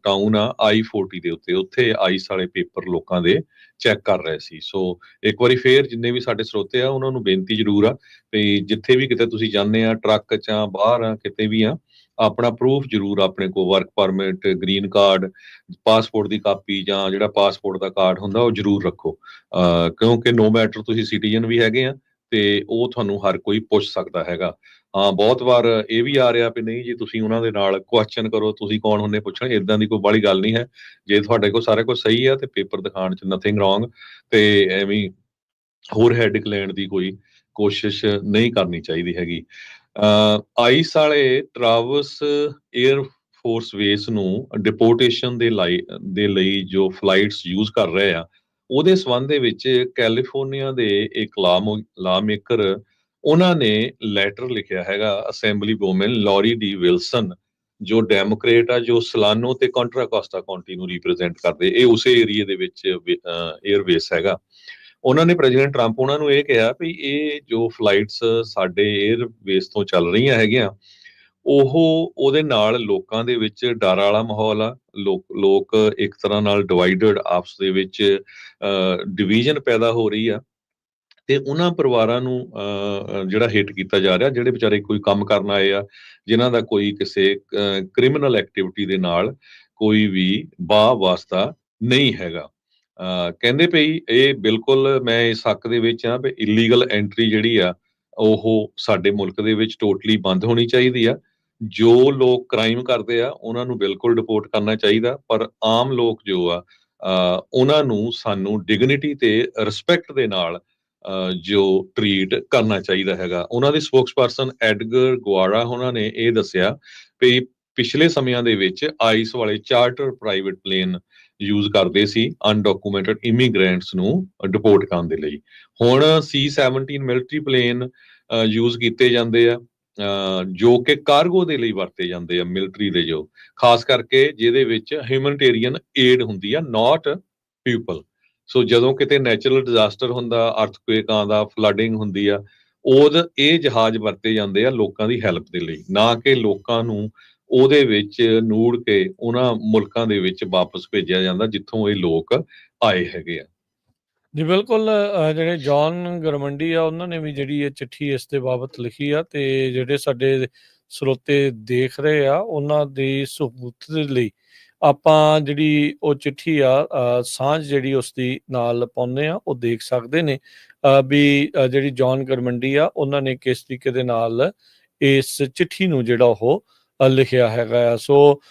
ਟਾਊਨ ਆ I-40 ਦੇ ਉੱਤੇ, ਉੱਥੇ ਆਈਸ ਵਾਲੇ ਪੇਪਰ ਲੋਕਾਂ ਦੇ ਚੈੱਕ ਕਰ ਰਹੇ ਸੀ। ਸੋ ਇੱਕ ਵਾਰੀ ਫੇਰ ਜਿੰਨੇ ਵੀ ਸਾਡੇ ਸਰੋਤੇ ਆ, ਉਹਨਾਂ ਨੂੰ ਬੇਨਤੀ ਜ਼ਰੂਰ ਆ ਵੀ ਜਿੱਥੇ ਵੀ ਕਿਤੇ ਤੁਸੀਂ ਜਾਂਦੇ ਆ, ਟਰੱਕ 'ਚ ਆ, ਬਾਹਰ ਆ, ਕਿਤੇ ਵੀ ਆ, ਆਪਣਾ ਪ੍ਰੂਫ ਜ਼ਰੂਰ ਆਪਣੇ ਕੋਲ, work permit, green card, passport ਦੀ ਕਾਪੀ ਜਾਂ ਜਿਹੜਾ ਪਾਸਪੋਰਟ ਦਾ ਕਾਰਡ ਹੁੰਦਾ, ਉਹ ਜ਼ਰੂਰ ਰੱਖੋ। ਕਿਉਂਕਿ ਨੋ ਮੈਟਰ ਤੁਸੀਂ ਸਿਟੀਜ਼ਨ ਵੀ ਹੈਗੇ ਆ ਤੇ ਉਹ ਤੁਹਾਨੂੰ ਹਰ ਕੋਈ ਪੁੱਛ ਸਕਦਾ ਹੈਗਾ। ਹਾਂ, ਬਹੁਤ ਵਾਰ ਇਹ ਵੀ ਆ ਰਿਹਾ ਵੀ ਨਹੀਂ ਜੀ, ਤੁਸੀਂ ਉਹਨਾਂ ਦੇ ਨਾਲ ਕੁਐਸਚਨ ਕਰੋ, ਤੁਸੀਂ ਕੌਣ ਹੁੰਦੇ ਪੁੱਛਣ। ਇਦਾਂ ਦੀ ਕੋਈ ਬਾਹਲੀ ਗੱਲ ਨਹੀਂ ਹੈ। ਜੇ ਤੁਹਾਡੇ ਕੋਲ ਸਾਰਾ ਕੁਝ ਸਹੀ ਆ ਤੇ ਪੇਪਰ ਦਿਖਾਉਣ 'ਚ ਨਥਿੰਗ ਰੋਂਗ, ਤੇ ਐਵੇਂ ਹੋਰ ਹੈਡਿਕ ਲੈਣ ਦੀ ਕੋਈ ਕੋਸ਼ਿਸ਼ ਨਹੀਂ ਕਰਨੀ ਚਾਹੀਦੀ ਹੈਗੀ। ਆਈਸ ਵਾਲੇ ਟਰਾਵਰਸ 에ਅਰ ਫੋਰਸ ਬੇਸ ਨੂੰ ਡਿਪੋਰਟੇਸ਼ਨ ਦੇ ਲਈ ਜੋ ਫਲਾਈਟਸ ਯੂਜ਼ ਕਰ ਰਹੇ ਆ, ਉਹਦੇ ਸੰਬੰਧ ਦੇ ਵਿੱਚ ਕੈਲੀਫੋਰਨੀਆ ਦੇ ਇੱਕ ਲਾ ਮੇਕਰ, ਉਹਨਾਂ ਨੇ ਲੈਟਰ ਲਿਖਿਆ ਹੈਗਾ ਅਸੈਂਬਲੀ ਵੂਮਨ ਲੌਰੀ ਡੀ ਵਿਲਸਨ, ਜੋ ਡੈਮੋਕ੍ਰੇਟ ਆ, ਜੋ ਸਲਾਨੋ ਤੇ ਕੰਟਰਾ ਕੋਸਟਾ ਕਾਉਂਟੀ ਨੂੰ ਰਿਪਰੈਜ਼ੈਂਟ ਕਰਦੇ। ਇਹ ਉਸੇ ਏਰੀਏ ਦੇ ਵਿੱਚ 에ਅਰਬੇਸ ਹੈਗਾ। ਉਹਨਾਂ ਨੇ ਪ੍ਰੈਜ਼ੀਡੈਂਟ ਟਰੰਪ ਉਹਨਾਂ ਨੂੰ ਇਹ ਕਿਹਾ ਵੀ ਇਹ ਜੋ ਫਲਾਈਟਸ ਸਾਡੇ 에ਅਰਬੇਸ ਤੋਂ ਚੱਲ ਰਹੀਆਂ ਹੈਗੀਆਂ, ਉਹਦੇ ਨਾਲ ਲੋਕਾਂ ਦੇ ਵਿੱਚ ਡਰ ਵਾਲਾ ਮਾਹੌਲ ਆ। ਲੋਕ ਇੱਕ ਤਰ੍ਹਾਂ ਨਾਲ ਡਿਵਾਈਡਡ, ਆਪਸ ਦੇ ਵਿੱਚ ਡਿਵੀਜ਼ਨ ਪੈਦਾ ਹੋ ਰਹੀ ਆ। ਤੇ ਉਹਨਾਂ ਪਰਿਵਾਰਾਂ ਨੂੰ ਜਿਹੜਾ ਹਿੱਟ ਕੀਤਾ ਜਾ ਰਿਹਾ, ਜਿਹੜੇ ਵਿਚਾਰੇ ਕੋਈ ਕੰਮ ਕਰਨ ਆਏ ਆ, ਜਿਨ੍ਹਾਂ ਦਾ ਕੋਈ ਕਿਸੇ ਕ੍ਰਿਮੀਨਲ ਐਕਟੀਵਿਟੀ ਦੇ ਨਾਲ ਕੋਈ ਵੀ ਵਾਸਤਾ ਨਹੀਂ ਹੈਗਾ। ਕਹਿੰਦੇ ਪਈ ਇਹ ਬਿਲਕੁਲ, ਮੈਂ ਇਸ ਹੱਕ ਦੇ ਵਿੱਚ ਆ ਵੀ ਇਲੀਗਲ ਐਂਟਰੀ ਜਿਹੜੀ ਆ, ਉਹ ਸਾਡੇ ਮੁਲਕ ਦੇ ਵਿੱਚ ਟੋਟਲੀ ਬੰਦ ਹੋਣੀ ਚਾਹੀਦੀ ਆ। ਜੋ ਲੋਕ ਕ੍ਰਾਈਮ ਕਰਦੇ ਆ, ਉਹਨਾਂ ਨੂੰ ਬਿਲਕੁਲ ਡਿਪੋਰਟ ਕਰਨਾ ਚਾਹੀਦਾ, ਪਰ ਆਮ ਲੋਕ ਜੋ ਆ, ਉਹਨਾਂ ਨੂੰ ਸਾਨੂੰ ਡਿਗਨਿਟੀ ਤੇ ਰਿਸਪੈਕਟ ਦੇ ਨਾਲ ਜੋ ਟਰੀਟ ਕਰਨਾ ਚਾਹੀਦਾ ਹੈਗਾ। ਉਹਨਾਂ ਦੇ ਸਪੋਕਸਪਰਸਨ ਐਡਗਰ ਗੁਆਰਾ ਉਹਨਾਂ ਨੇ ਇਹ ਦੱਸਿਆ ਵੀ ਪਿਛਲੇ ਸਮਿਆਂ ਦੇ ਵਿੱਚ ਆਈਸ ਵਾਲੇ ਚਾਰਟਰ ਪ੍ਰਾਈਵੇਟ ਪਲੇਨ ਯੂਜ਼ ਕਰਦੇ ਸੀ ਅਨਡਾਕੂਮੈਂਟਡ ਇਮੀਗ੍ਰੈਂਟਸ ਨੂੰ ਡਿਪੋਰਟ ਕਰਨ ਦੇ ਲਈ। ਹੁਣ C-17 ਮਿਲਟਰੀ ਪਲੇਨ ਯੂਜ਼ ਕੀਤੇ ਜਾਂਦੇ ਆ, ਜੋ ਕਿ ਕਾਰਗੋ ਦੇ ਲਈ ਵਰਤੇ ਜਾਂਦੇ ਆ, ਮਿਲਟਰੀ ਦੇ, ਜੋ ਖਾਸ ਕਰਕੇ ਜਿਹਦੇ ਵਿੱਚ ਹਿਊਮਨਿਟੇਰੀਅਨ ਏਡ ਹੁੰਦੀ ਆ, ਨਾਟ ਪੀਪਲ। ਸੋ ਜਦੋਂ ਕਿਤੇ ਨੈਚੁਰਲ ਡਿਜ਼ਾਸਟਰ ਹੁੰਦਾ, ਅਰਥਕੁਏਕ ਆਉਂਦਾ, ਫਲੱਡਿੰਗ ਹੁੰਦੀ ਆ, ਇਹ ਜਹਾਜ਼ ਵਰਤੇ ਜਾਂਦੇ ਆ ਲੋਕਾਂ ਦੀ ਹੈਲਪ ਦੇ ਲਈ, ਨਾ ਕਿ ਲੋਕਾਂ ਨੂੰ ਉਹਦੇ ਵਿੱਚ ਨੂੜ ਕੇ ਉਹਨਾਂ ਮੁਲਕਾਂ ਦੇ ਵਿੱਚ ਵਾਪਸ ਭੇਜਿਆ ਜਾਂਦਾ ਜਿੱਥੋਂ ਇਹ ਲੋਕ ਆਏ ਹੈਗੇ ਆ। ਜੀ ਬਿਲਕੁਲ, ਜਿਹੜੇ ਜੌਨ ਗਰਮੰਡੀ ਆ, ਉਹਨਾਂ ਨੇ ਵੀ ਜਿਹੜੀ ਇਹ ਚਿੱਠੀ ਇਸ ਦੇ ਬਾਬਤ ਲਿਖੀ ਆ, ਤੇ ਜਿਹੜੇ ਸਾਡੇ ਸਰੋਤੇ ਦੇਖ ਰਹੇ ਆ, ਉਹਨਾਂ ਦੀ ਸਹੂਲਤ ਦੇ ਲਈ ਆਪਾਂ ਜਿਹੜੀ ਉਹ ਚਿੱਠੀ ਆ, ਸਾਂਝ ਜਿਹੜੀ ਉਸ ਦੀ ਨਾਲ ਪਾਉਂਦੇ ਆ, ਉਹ ਦੇਖ ਸਕਦੇ ਨੇ ਵੀ ਜਿਹੜੀ ਜੌਨ ਗਰਮੰਡੀ ਆ, ਉਹਨਾਂ ਨੇ ਕਿਸ ਤਰੀਕੇ ਦੇ ਨਾਲ ਇਸ ਚਿੱਠੀ ਨੂੰ ਜਿਹੜਾ ਉਹ ਲਿਖਿਆ ਹੈਗਾ ਆ। ਸੋ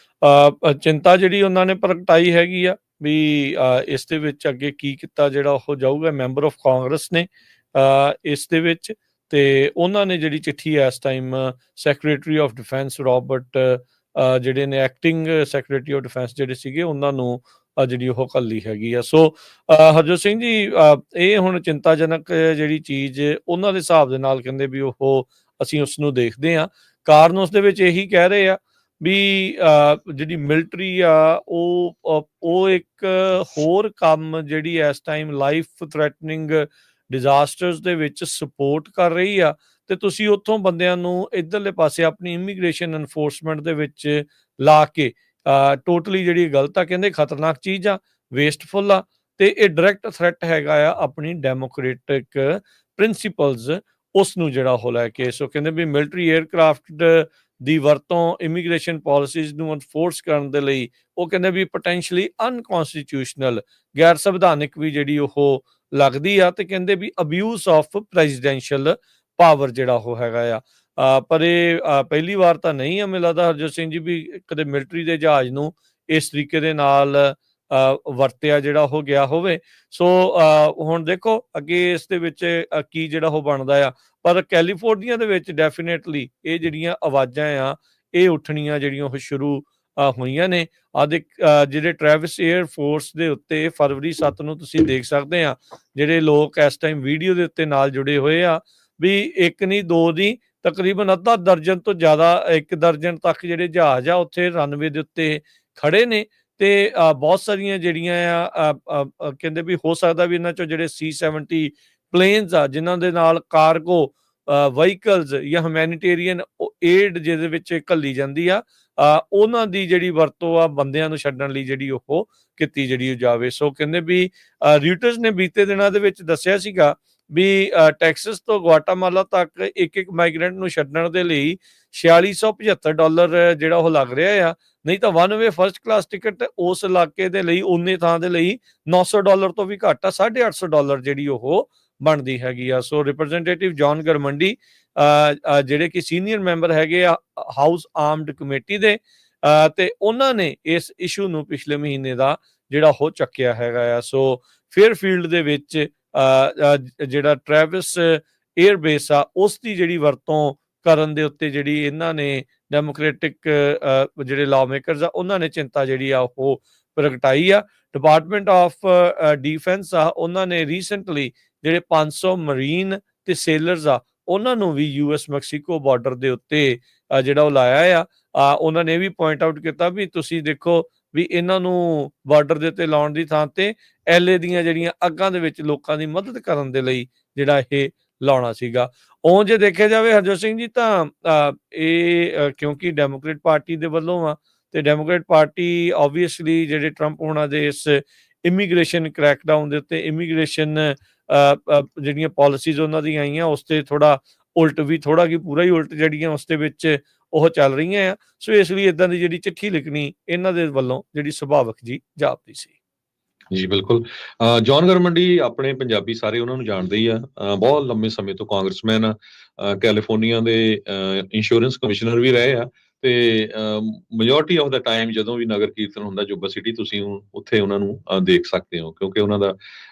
ਚਿੰਤਾ ਜਿਹੜੀ ਉਹਨਾਂ ਨੇ ਪ੍ਰਗਟਾਈ ਹੈਗੀ ਆ ਵੀ ਇਸ ਦੇ ਵਿੱਚ ਅੱਗੇ ਕੀ ਕੀਤਾ ਜਿਹੜਾ ਉਹ ਜਾਊਗਾ। ਮੈਂਬਰ ਆਫ ਕਾਂਗਰਸ ਨੇ ਇਸ ਦੇ ਵਿੱਚ, ਤੇ ਉਹਨਾਂ ਨੇ ਜਿਹੜੀ ਚਿੱਠੀ ਇਸ time secretary of defence Robert, ਜਿਹੜੇ ਨੇ ਐਕਟਿੰਗ ਸੈਕਟਰੀ ਆਫ ਡਿਫੈਂਸ ਜਿਹੜੇ ਸੀਗੇ, ਉਹਨਾਂ ਨੂੰ ਜਿਹੜੀ ਉਹ ਘੱਲੀ ਹੈਗੀ ਆ। ਸੋ ਹਰਜੋਤ ਸਿੰਘ ਜੀ, ਇਹ ਹੁਣ ਚਿੰਤਾਜਨਕ ਜਿਹੜੀ ਚੀਜ਼ ਉਹਨਾਂ ਦੇ ਹਿਸਾਬ ਦੇ ਨਾਲ ਕਹਿੰਦੇ ਵੀ ਉਹ ਅਸੀਂ ਉਸ ਨੂੰ ਦੇਖਦੇ ਹਾਂ। ਕਾਰਨ ਉਸ ਦੇ ਵਿੱਚ ਇਹੀ ਕਹਿ ਰਹੇ ਆ ਵੀ ਜਿਹੜੀ ਮਿਲਟਰੀ ਆ, ਉਹ ਇੱਕ ਹੋਰ ਕੰਮ ਜਿਹੜੀ ਇਸ ਟਾਈਮ ਲਾਈਫ ਥ੍ਰੈਟਨਿੰਗ ਡਿਜ਼ਾਸਟਰਸ ਦੇ ਵਿੱਚ ਸਪੋਰਟ ਕਰ ਰਹੀ ਆ, ਤੇ ਤੁਸੀਂ ਉੱਥੋਂ ਬੰਦਿਆਂ ਨੂੰ ਇੱਧਰਲੇ ਪਾਸੇ ਆਪਣੀ ਇਮੀਗ੍ਰੇਸ਼ਨ ਐਨਫੋਰਸਮੈਂਟ ਦੇ ਵਿੱਚ ਲਾ ਕੇ ਟੋਟਲੀ ਜਿਹੜੀ ਗਲਤ ਆ, ਕਹਿੰਦੇ ਖਤਰਨਾਕ ਚੀਜ਼ ਆ, ਵੇਸਟਫੁਲ ਆ, ਤੇ ਇਹ ਡਾਇਰੈਕਟ ਥ੍ਰੈਟ ਹੈਗਾ ਆ ਆਪਣੀ ਡੈਮੋਕ੍ਰੇਟਿਕ ਪ੍ਰਿੰਸੀਪਲਸ, ਉਸ ਨੂੰ ਜਿਹੜਾ ਉਹ ਲੈ ਕੇ। ਸੋ ਕਹਿੰਦੇ ਵੀ ਮਿਲਟਰੀ 에ਅਰਕ੍ਰਾਫਟ ਦੀ ਵਰਤੋਂ ਇਮੀਗ੍ਰੇਸ਼ਨ ਪਾਲਿਸੀਜ਼ ਨੂੰ ਐਨਫੋਰਸ ਕਰਨ ਦੇ ਲਈ, ਉਹ ਕਹਿੰਦੇ ਵੀ ਪੋਟੈਂਸ਼ੀਅਲੀ ਅਨਕਨਸਟੀਟਿਊਸ਼ਨਲ, ਗੈਰ ਸੰਵਿਧਾਨਿਕ ਵੀ ਜਿਹੜੀ ਉਹ ਲੱਗਦੀ ਆ, ਤੇ ਕਹਿੰਦੇ ਵੀ ਅਬਿਊਜ਼ ਆਫ ਪ੍ਰੈਜ਼ੀਡੈਂਸ਼ੀਅਲ ਪਾਵਰ ਜਿਹੜਾ ਉਹ ਹੈਗਾ ਆ। ਪਰ ਇਹ ਪਹਿਲੀ ਵਾਰ ਤਾਂ ਨਹੀਂ ਆ, ਮੈਨੂੰ ਲੱਗਦਾ ਹਰਜੋਤ ਸਿੰਘ ਜੀ, ਵੀ ਕਦੇ ਮਿਲਟਰੀ ਦੇ ਜਹਾਜ਼ ਨੂੰ ਇਸ ਤਰੀਕੇ ਦੇ ਨਾਲ ਵਰਤਿਆ ਜਿਹੜਾ ਉਹ ਗਿਆ ਹੋਵੇ। ਸੋ ਹੁਣ ਦੇਖੋ ਅੱਗੇ ਇਸ ਦੇ ਵਿੱਚ ਕੀ ਜਿਹੜਾ ਉਹ ਬਣਦਾ ਆ, ਪਰ ਕੈਲੀਫੋਰਨੀਆ ਦੇ ਵਿੱਚ ਡੈਫੀਨੇਟਲੀ ਇਹ ਜਿਹੜੀਆਂ ਆਵਾਜ਼ਾਂ ਆ ਇਹ ਉੱਠਣੀਆਂ ਜਿਹੜੀਆਂ ਉਹ ਸ਼ੁਰੂ ਹੋਈਆਂ ਨੇ। ਜਿਹੜੇ ਟਰੈਵਿਸ 에ਅਰ ਫੋਰਸ ਦੇ ਉੱਤੇ ਫਰਵਰੀ 7 ਨੂੰ ਤੁਸੀਂ ਦੇਖ ਸਕਦੇ ਆ, ਜਿਹੜੇ ਲੋਕ ਇਸ ਟਾਈਮ ਵੀਡੀਓ ਦੇ ਉੱਤੇ ਨਾਲ ਜੁੜੇ ਹੋਏ ਆ, ਵੀ ਇੱਕ ਨਹੀਂ ਦੋ ਨਹੀਂ ਤਕਰੀਬਨ ਅੱਧਾ ਦਰਜਨ ਤੋਂ ਜ਼ਿਆਦਾ, 1 ਦਰਜਨ ਤੱਕ ਜਿਹੜੇ ਜਹਾਜ਼ ਆ ਉੱਥੇ ਰਨਵੇ ਦੇ ਉੱਤੇ ਖੜੇ ਨੇ। ਤੇ ਬਹੁਤ ਸਾਰੀਆਂ ਜਿਹੜੀਆਂ ਆ ਕਹਿੰਦੇ ਵੀ ਹੋ ਸਕਦਾ ਵੀ ਇਹਨਾਂ ਚੋਂ ਜਿਹੜੇ C-70 ਪਲੇਨਸ ਆ ਜਿਨ੍ਹਾਂ ਦੇ ਨਾਲ ਕਾਰਗੋ ਵਹੀਕਲਸ ਜਾਂ ਹਿਊਮੈਨਿਟੇਰੀਅਨ ਏਡ ਜਿਹਦੇ ਵਿੱਚ ਘੱਲੀ ਜਾਂਦੀ ਆ, ਉਹਨਾਂ ਦੀ ਜਿਹੜੀ ਵਰਤੋਂ ਆ ਬੰਦਿਆਂ ਨੂੰ ਛੱਡਣ ਲਈ ਜਿਹੜੀ ਉਹ ਕੀਤੀ ਜਿਹੜੀ ਜਾਵੇ। ਸੋ ਕਹਿੰਦੇ ਵੀ ਰਿਊਟਰਸ ਨੇ ਬੀਤੇ ਦਿਨਾਂ ਦੇ ਵਿੱਚ ਦੱਸਿਆ ਸੀਗਾ ਵੀ ਟੈਕਸਸ ਤੋਂ ਗੁਆਟਾਮਾਲਾ ਤੱਕ ਇੱਕ ਮਾਈਗ੍ਰੈਂਟ ਨੂੰ ਛੱਡਣ ਦੇ ਲਈ $4675 ਜਿਹੜਾ ਉਹ ਲੱਗ ਰਿਹਾ ਆ, ਨਹੀਂ ਤਾਂ one way first class ticket ਉਸ ਇਲਾਕੇ ਦੇ ਲਈ ਉਨੇ ਥਾਂ ਦੇ ਲਈ $900 ਤੋਂ ਵੀ ਘੱਟ ਆ, $850 ਜਿਹੜੀ ਉਹ ਬਣਦੀ ਹੈਗੀ ਆ। ਸੋ ਰਿਪਰੈਜ਼ੈਂਟੇਟਿਵ ਜੌਨ ਗਰਮੰਡੀ ਜਿਹੜੇ ਕਿ ਸੀਨੀਅਰ ਮੈਂਬਰ ਹੈਗੇ ਆ ਹਾਊਸ ਆਰਮਡ ਕਮੇਟੀ ਦੇ, ਤੇ ਉਹਨਾਂ ਨੇ ਇਸ ਇਸ਼ੂ ਨੂੰ ਪਿਛਲੇ ਮਹੀਨੇ ਦਾ ਜਿਹੜਾ ਉਹ ਚੱਕਿਆ ਹੈਗਾ ਆ। ਸੋ ਫੇਅਰਫੀਲਡ ਦੇ ਵਿੱਚ ਜਿਹੜਾ ਟਰੈਵਿਸ 에ਅਰ ਬੇਸ ਆ ਉਸ ਦੀ ਜਿਹੜੀ ਵਰਤੋਂ ਕਰਨ ਦੇ ਉੱਤੇ ਜਿਹੜੀ ਇਹਨਾਂ ਨੇ ਡੈਮੋਕ੍ਰੈਟਿਕ ਜਿਹੜੇ ਲਾਅ ਮੇਕਰਸ ਆ ਉਹਨਾਂ ਨੇ ਚਿੰਤਾ ਜਿਹੜੀ ਆ ਉਹ ਪ੍ਰਗਟਾਈ ਆ। ਡਿਪਾਰਟਮੈਂਟ ਆਫ ਡਿਫੈਂਸ ਆ ਉਹਨਾਂ ਨੇ ਰੀਸੈਂਟਲੀ ਜਿਹੜੇ 500 ਮਰੀਨ ਤੇ ਸੇਲਰਸ ਆ ਉਹਨਾਂ ਨੂੰ ਵੀ US ਮੈਕਸੀਕੋ ਬਾਰਡਰ ਦੇ ਉੱਤੇ ਜਿਹੜਾ ਉਹ ਲਾਇਆ ਆ। ਉਹਨਾਂ ਨੇ ਵੀ ਪੁਆਇੰਟ ਆਊਟ ਕੀਤਾ ਵੀ ਤੁਸੀਂ ਦੇਖੋ ਵੀ ਇਹਨਾਂ ਨੂੰ ਬਾਰਡਰ ਦੇ ਉੱਤੇ ਲਾਉਣ ਦੀ ਥਾਂ ਤੇ LA ਦੀਆਂ ਜਿਹੜੀਆਂ ਅੱਗਾਂ ਦੇ ਵਿੱਚ ਲੋਕਾਂ ਦੀ ਮਦਦ ਕਰਨ ਦੇ ਲਈ ਜਿਹੜਾ ਇਹ ਲਾਉਣਾ ਸੀਗਾ। ਉਹ ਜੇ ਦੇਖਿਆ ਜਾਵੇ ਹਰਜੋਤ ਸਿੰਘ ਜੀ ਤਾਂ ਇਹ ਕਿਉਂਕਿ ਡੈਮੋਕ੍ਰੇਟ ਪਾਰਟੀ ਦੇ ਵੱਲੋਂ ਆ, ਤੇ ਡੈਮੋਕ੍ਰੇਟ ਪਾਰਟੀ ਆਬਵੀਅਸਲੀ ਜਿਹੜੇ ਟਰੰਪ ਹੋਣਾ ਦੇ ਇਸ ਇਮੀਗ੍ਰੇਸ਼ਨ ਕ੍ਰੈਕਡਾਊਨ ਦੇ ਉੱਤੇ ਇਮੀਗ੍ਰੇਸ਼ਨ ਜਿਹੜੀਆਂ ਪਾਲਿਸੀਜ਼ ਉਹਨਾਂ ਦੀਆਂ ਆਈਆਂ ਉਸ ਤੇ ਥੋੜਾ ਉਲਟ ਵੀ ਥੋੜਾ ਕਿ ਪੂਰਾ ਹੀ ਉਲਟ ਜਿਹੜੀਆਂ ਉਸ ਦੇ ਵਿੱਚ ਉਹ ਚੱਲ ਰਹੀਆਂ ਆ। ਸੋ ਇਸ ਲਈ ਇਦਾਂ ਦੀ ਜਿਹੜੀ ਚਿੱਠੀ ਲਿਖਣੀ ਇਹਨਾਂ ਦੇ ਵੱਲੋਂ ਜਿਹੜੀ ਸੁਭਾਵਕ ਜੀ ਜਾਪਦੀ ਸੀ। ਜੀ ਬਿਲਕੁਲ। ਜੌਨ ਗਰਮੰਡੀ ਆਪਣੇ ਪੰਜਾਬੀ ਸਾਰੇ ਉਹਨਾਂ ਨੂੰ ਜਾਣਦੇ ਹੀ ਆ, ਬਹੁਤ ਲੰਮੇ ਸਮੇਂ ਤੋਂ ਕਾਂਗਰਸਮੈਨ ਆ, ਕੈਲੀਫੋਰਨੀਆ ਦੇ ਇੰਸ਼ੋਰੈਂਸ ਕਮਿਸ਼ਨਰ ਵੀ ਰਹੇ ਆ, ਤੇ ਮੈਜੋਰਟੀ ਆਫ ਦਾ ਟਾਈਮ ਜਦੋਂ ਵੀ ਨਗਰ ਕੀਰਤਨ ਹੁੰਦਾ ਜੁੱਬਾ ਸਿਟੀ ਤੁਸੀਂ ਉੱਥੇ ਉਹਨਾਂ ਨੂੰ ਦੇਖ ਸਕਦੇ ਹੋ, ਕਿਉਂਕਿ ਉਹਨਾਂ ਦਾ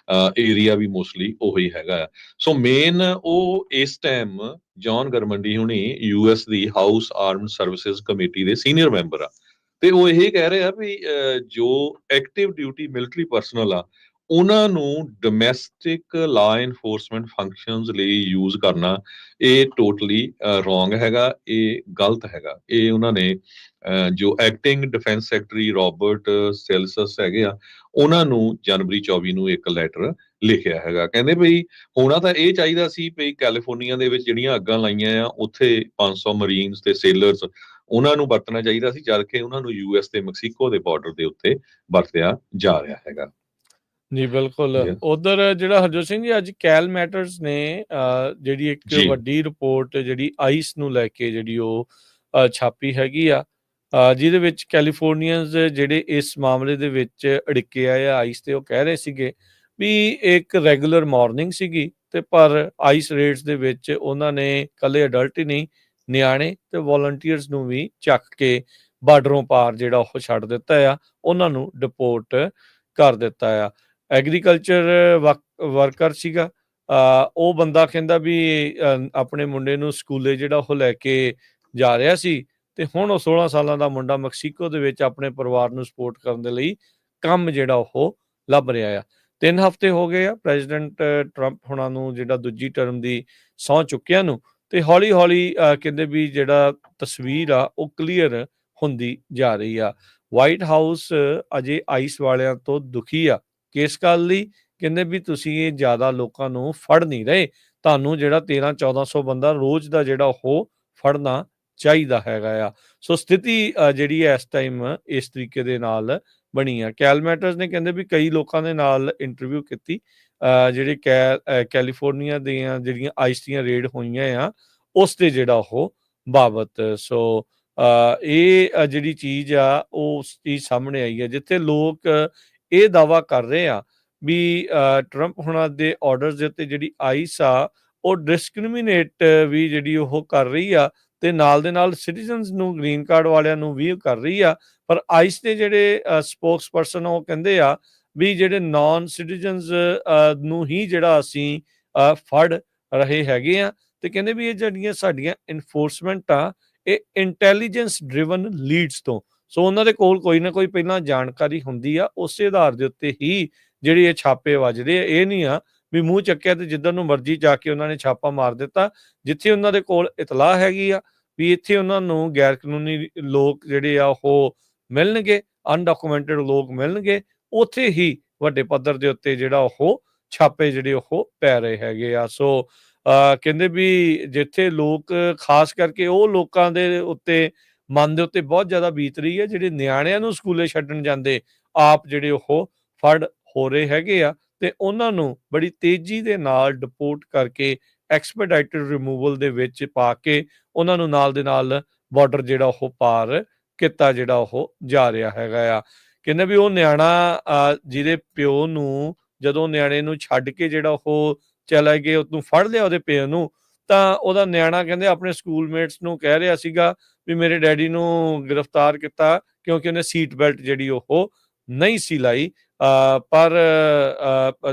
ਏਰੀਆ ਵੀ ਮੋਸਟਲੀ ਉਹੀ ਹੈਗਾ ਆ। ਸੋ ਮੇਨ ਉਹ ਇਸ ਟਾਈਮ ਜੌਨ ਗਰਮੰਡੀ ਹੁਣੀ US ਦੀ ਹਾਊਸ ਆਰਮਡ ਸਰਵਿਸਿਜ਼ ਕਮੇਟੀ ਦੇ ਸੀਨੀਅਰ ਮੈਂਬਰ ਆ, ਤੇ ਉਹ ਇਹ ਕਹਿ ਰਹੇ ਆ ਵੀ ਜੋ ਐਕਟਿਵ ਡਿਊਟੀ ਮਿਲਟਰੀ ਪਰਸਨਲ ਆ ਉਹਨਾਂ ਨੂੰ ਡੋਮੈਸਟਿਕ ਲਾ ਇਨਫੋਰਸਮੈਂਟ ਫੰਕਸ਼ਨਸ ਲਈ ਯੂਜ਼ ਕਰਨਾ ਇਹ ਟੋਟਲੀ ਰੋਂਗ ਹੈਗਾ, ਇਹ ਗਲਤ ਹੈਗਾ। ਇਹ ਉਹਨਾਂ ਨੇ ਜੋ ਐਕਟਿੰਗ ਡਿਫੈਂਸ ਸੈਕਟਰੀ ਰੋਬਰਟ ਸੈਲਸਸ ਹੈਗੇ ਆ ਉਹਨਾਂ ਨੂੰ ਜਨਵਰੀ 24 ਨੂੰ ਇੱਕ ਲੈਟਰ ਲਿਖਿਆ ਹੈਗਾ। ਕਹਿੰਦੇ ਬਈ ਹੋਣਾ ਤਾਂ ਇਹ ਚਾਹੀਦਾ ਸੀ ਵੀ ਕੈਲੀਫੋਰਨੀਆ ਦੇ ਵਿੱਚ ਜਿਹੜੀਆਂ ਅੱਗਾਂ ਲਾਈਆਂ ਆ ਉੱਥੇ 500 ਮਰੀਨਸ ਤੇ ਸੇਲਰਸ ਉਹਨਾਂ ਨੂੰ ਵਰਤਣਾ ਚਾਹੀਦਾ ਸੀ, ਜਦ ਕਿ ਉਹਨਾਂ ਨੂੰ US ਤੇ ਮੈਕਸੀਕੋ ਦੇ ਬਾਰਡਰ ਦੇ ਉੱਤੇ ਵਰਤਿਆ ਜਾ ਰਿਹਾ ਹੈਗਾ। ਜੀ ਬਿਲਕੁਲ। ਉਧਰ ਜਿਹੜਾ ਹਰਜੋਤ ਸਿੰਘ ਜੀ ਅੱਜ ਕੈਲ ਮੈਟਰਸ ਨੇ ਜਿਹੜੀ ਇੱਕ ਵੱਡੀ ਰਿਪੋਰਟ ਜਿਹੜੀ ਆਈਸ ਨੂੰ ਲੈ ਕੇ ਜਿਹੜੀ ਉਹ ਛਾਪੀ ਹੈਗੀ ਆ, ਜਿਹਦੇ ਵਿੱਚ ਕੈਲੀਫੋਰਨੀਅਨਸ ਜਿਹੜੇ ਇਸ ਮਾਮਲੇ ਦੇ ਵਿੱਚ ਅੜਿੱਕੇ ਆਏ ਆ ਆਈਸ ਤੇ, ਉਹ ਕਹਿ ਰਹੇ ਸੀਗੇ ਵੀ ਇੱਕ ਰੈਗੂਲਰ ਮਾਰਨਿੰਗ ਸੀਗੀ ਤੇ ਪਰ ਆਈਸ ਰੇਡਸ ਦੇ ਵਿੱਚ ਉਹਨਾਂ ਨੇ ਇਕੱਲੇ ਅਡਲਟ ਹੀ ਨਹੀਂ ਨਿਆਣੇ ਤੇ ਵੋਲੰਟੀਅਰਸ ਨੂੰ ਵੀ ਚੱਕ ਕੇ ਬਾਰਡਰੋਂ ਪਾਰ ਜਿਹੜਾ ਉਹ ਛੱਡ ਦਿੱਤਾ ਆ, ਉਹਨਾਂ ਨੂੰ ਡਿਪੋਰਟ ਕਰ ਦਿੱਤਾ ਆ। ਐਗਰੀਕਲਚਰ ਵਰਕਰ ਸੀਗਾ, ਉਹ ਬੰਦਾ ਕਹਿੰਦਾ ਵੀ ਆਪਣੇ ਮੁੰਡੇ ਨੂੰ ਸਕੂਲੇ ਜਿਹੜਾ ਉਹ ਲੈ ਕੇ ਜਾ ਰਿਹਾ ਸੀ, ਤੇ ਹੁਣ ਉਹ 16 ਸਾਲਾਂ ਦਾ ਮੁੰਡਾ ਮੈਕਸੀਕੋ ਦੇ ਵਿੱਚ ਆਪਣੇ ਪਰਿਵਾਰ ਨੂੰ ਸਪੋਰਟ ਕਰਨ ਦੇ ਲਈ ਕੰਮ ਜਿਹੜਾ ਉਹ ਲੱਭ ਰਿਹਾ ਆ। 3 ਹਫ਼ਤੇ ਹੋ ਗਏ ਆ ਪ੍ਰੈਜ਼ੀਡੈਂਟ ਟਰੰਪ ਹੁਣਾਂ ਨੂੰ ਜਿਹੜਾ ਦੂਜੀ ਟਰਮ ਦੀ ਸਹੁੰ ਚੁੱਕਿਆ ਨੂੰ, ਤੇ ਹੌਲੀ ਹੌਲੀ ਕਹਿੰਦੇ ਵੀ ਜਿਹੜਾ ਤਸਵੀਰ ਆ ਉਹ ਕਲੀਅਰ ਹੁੰਦੀ ਜਾ ਰਹੀ ਆ। ਵਾਈਟ ਹਾਊਸ ਅਜੇ ਆਈਸ ਵਾਲਿਆਂ ਤੋਂ ਦੁਖੀ ਆ। ਕਿਸ ਗੱਲ ਲਈ? ਕਹਿੰਦੇ ਵੀ ਤੁਸੀਂ ਇਹ ਜ਼ਿਆਦਾ ਲੋਕਾਂ ਨੂੰ ਫੜ ਨਹੀਂ ਰਹੇ, ਤੁਹਾਨੂੰ ਜਿਹੜਾ 1300-1400 ਬੰਦਾ ਰੋਜ਼ ਦਾ ਜਿਹੜਾ ਉਹ ਫੜਨਾ ਚਾਹੀਦਾ ਹੈਗਾ ਆ। ਸੋ ਸਥਿਤੀ ਜਿਹੜੀ ਹੈ ਇਸ ਟਾਈਮ ਇਸ ਤਰੀਕੇ ਦੇ ਨਾਲ ਬਣੀ ਆ। ਕੈਲ ਮੈਟਰਸ ਨੇ ਕਹਿੰਦੇ ਵੀ ਕਈ ਲੋਕਾਂ ਦੇ ਨਾਲ ਇੰਟਰਵਿਊ ਕੀਤੀ ਜਿਹੜੇ ਕੈਲੀਫੋਰਨੀਆ ਦੀਆਂ ਜਿਹੜੀਆਂ ਆਈਸ ਦੀਆਂ ਰੇਡ ਹੋਈਆਂ ਆ ਉਸ ਤੇ ਜਿਹੜਾ ਉਹ ਬਾਬਤ। ਸੋ ਇਹ ਜਿਹੜੀ ਚੀਜ਼ ਆ ਉਹ ਉਸ ਚੀਜ਼ ਸਾਹਮਣੇ ਆਈ ਹੈ ਜਿੱਥੇ ਲੋਕ ਇਹ ਦਾਵਾ ਕਰ ਰਹੇ ਆ ਵੀ ਟਰੰਪ ਹੁਣਾਂ ਦੇ ਆਰਡਰਸ ਦੇ ਉੱਤੇ ਜਿਹੜੀ ਆਈਸ ਆ ਉਹ ਡਿਸਕ੍ਰਿਮੀਨੇਟ ਵੀ ਜਿਹੜੀ ਉਹ ਕਰ ਰਹੀ ਆ, ਤੇ ਨਾਲ ਦੇ ਨਾਲ ਸਿਟੀਜ਼ਨਸ ਨੂੰ ਗ੍ਰੀਨ ਕਾਰਡ ਵਾਲਿਆਂ ਨੂੰ ਵੀ ਕਰ ਰਹੀ ਆ, ਪਰ ਆਈਸ ਦੇ ਜਿਹੜੇ ਸਪੋਕਸ ਪਰਸਨ ਉਹ ਕਹਿੰਦੇ ਆ ਵੀ ਜਿਹੜੇ ਨਾਨ ਸਿਟੀਜ਼ਨਸ ਨੂੰ ਹੀ ਜਿਹੜਾ ਅਸੀਂ ਫੜ ਰਹੇ ਹੈਗੇ ਆ, ਤੇ ਕਹਿੰਦੇ ਵੀ ਇਹ ਜਿਹੜੀਆਂ ਸਾਡੀਆਂ ਇਨਫੋਰਸਮੈਂਟ ਆ ਇਹ ਇੰਟੈਲੀਜੈਂਸ ਡਰਿਵਨ ਲੀਡਸ ਤੋਂ, ਸੋ ਉਹਨਾਂ ਦੇ ਕੋਲ ਕੋਈ ਨਾ ਕੋਈ ਪਹਿਲਾਂ ਜਾਣਕਾਰੀ ਹੁੰਦੀ ਆ, ਉਸੇ ਆਧਾਰ ਦੇ ਉੱਤੇ ਹੀ ਜਿਹੜੇ ਇਹ ਛਾਪੇ ਵੱਜਦੇ ਆ। ਇਹ ਨਹੀਂ ਆ ਵੀ ਮੂੰਹ ਚੱਕਿਆ ਤੇ ਜਿੱਧਰ ਨੂੰ ਮਰਜ਼ੀ ਜਾ ਕੇ ਉਹਨਾਂ ਨੇ ਛਾਪਾ ਮਾਰ ਦਿੱਤਾ। ਜਿੱਥੇ ਉਹਨਾਂ ਦੇ ਕੋਲ ਇਤਲਾਹ ਹੈਗੀ ਆ ਵੀ ਇੱਥੇ ਉਹਨਾਂ ਨੂੰ ਗੈਰ ਕਾਨੂੰਨੀ ਲੋਕ ਜਿਹੜੇ ਆ ਉਹ ਮਿਲਣਗੇ, ਅਨਡਾਕੂਮੈਂਟਡ ਲੋਕ ਮਿਲਣਗੇ, ਉੱਥੇ ਹੀ ਵੱਡੇ ਪੱਧਰ ਦੇ ਉੱਤੇ ਜਿਹੜਾ ਉਹ ਛਾਪੇ ਜਿਹੜੇ ਉਹ ਪੈ ਰਹੇ ਹੈਗੇ ਆ। ਸੋ ਕਹਿੰਦੇ ਵੀ ਜਿੱਥੇ ਲੋਕ ਖਾਸ ਕਰਕੇ ਉਹ ਲੋਕਾਂ ਦੇ ਉੱਤੇ ਮਨ ਦੇ ਉੱਤੇ ਬਹੁਤ ਜ਼ਿਆਦਾ ਬੀਤ ਰਹੀ ਹੈ ਜਿਹੜੇ ਨਿਆਣਿਆਂ ਨੂੰ ਸਕੂਲੇ ਛੱਡਣ ਜਾਂਦੇ ਆਪ ਜਿਹੜੇ ਉਹ ਫੜ ਹੋ ਰਹੇ ਹੈਗੇ ਆ, ਤੇ ਉਹਨਾਂ ਨੂੰ ਬੜੀ ਤੇਜ਼ੀ ਦੇ ਨਾਲ ਡਿਪੋਰਟ ਕਰਕੇ ਐਕਸਪੈਡਾਈਟਡ ਰਿਮੂਵਲ ਦੇ ਵਿੱਚ ਪਾ ਕੇ ਉਹਨਾਂ ਨੂੰ ਨਾਲ ਦੇ ਨਾਲ ਬਾਰਡਰ ਜਿਹੜਾ ਉਹ ਪਾਰ ਕੀਤਾ ਜਿਹੜਾ ਉਹ ਜਾ ਰਿਹਾ ਹੈਗਾ ਆ। ਕਹਿੰਦੇ ਵੀ ਉਹ ਨਿਆਣਾ ਜਿਹਦੇ ਪਿਓ ਨੂੰ ਜਦੋਂ ਨਿਆਣੇ ਨੂੰ ਛੱਡ ਕੇ ਜਿਹੜਾ ਉਹ ਚਲੇ ਗਏ, ਉਹਨੂੰ ਫੜ ਲਿਆ ਉਹਦੇ ਪਿਓ ਨੂੰ, ਤਾਂ ਉਹਦਾ ਨਿਆਣਾ ਕਹਿੰਦੇ ਆਪਣੇ ਸਕੂਲਮੇਟਸ ਨੂੰ ਕਹਿ ਰਿਹਾ ਸੀਗਾ ਵੀ ਮੇਰੇ ਡੈਡੀ ਨੂੰ ਗ੍ਰਿਫਤਾਰ ਕੀਤਾ ਕਿਉਂਕਿ ਉਹਨੇ ਸੀਟ ਬੈਲਟ ਜਿਹੜੀ ਉਹ ਨਹੀਂ ਸੀ ਲਾਈ। ਪਰ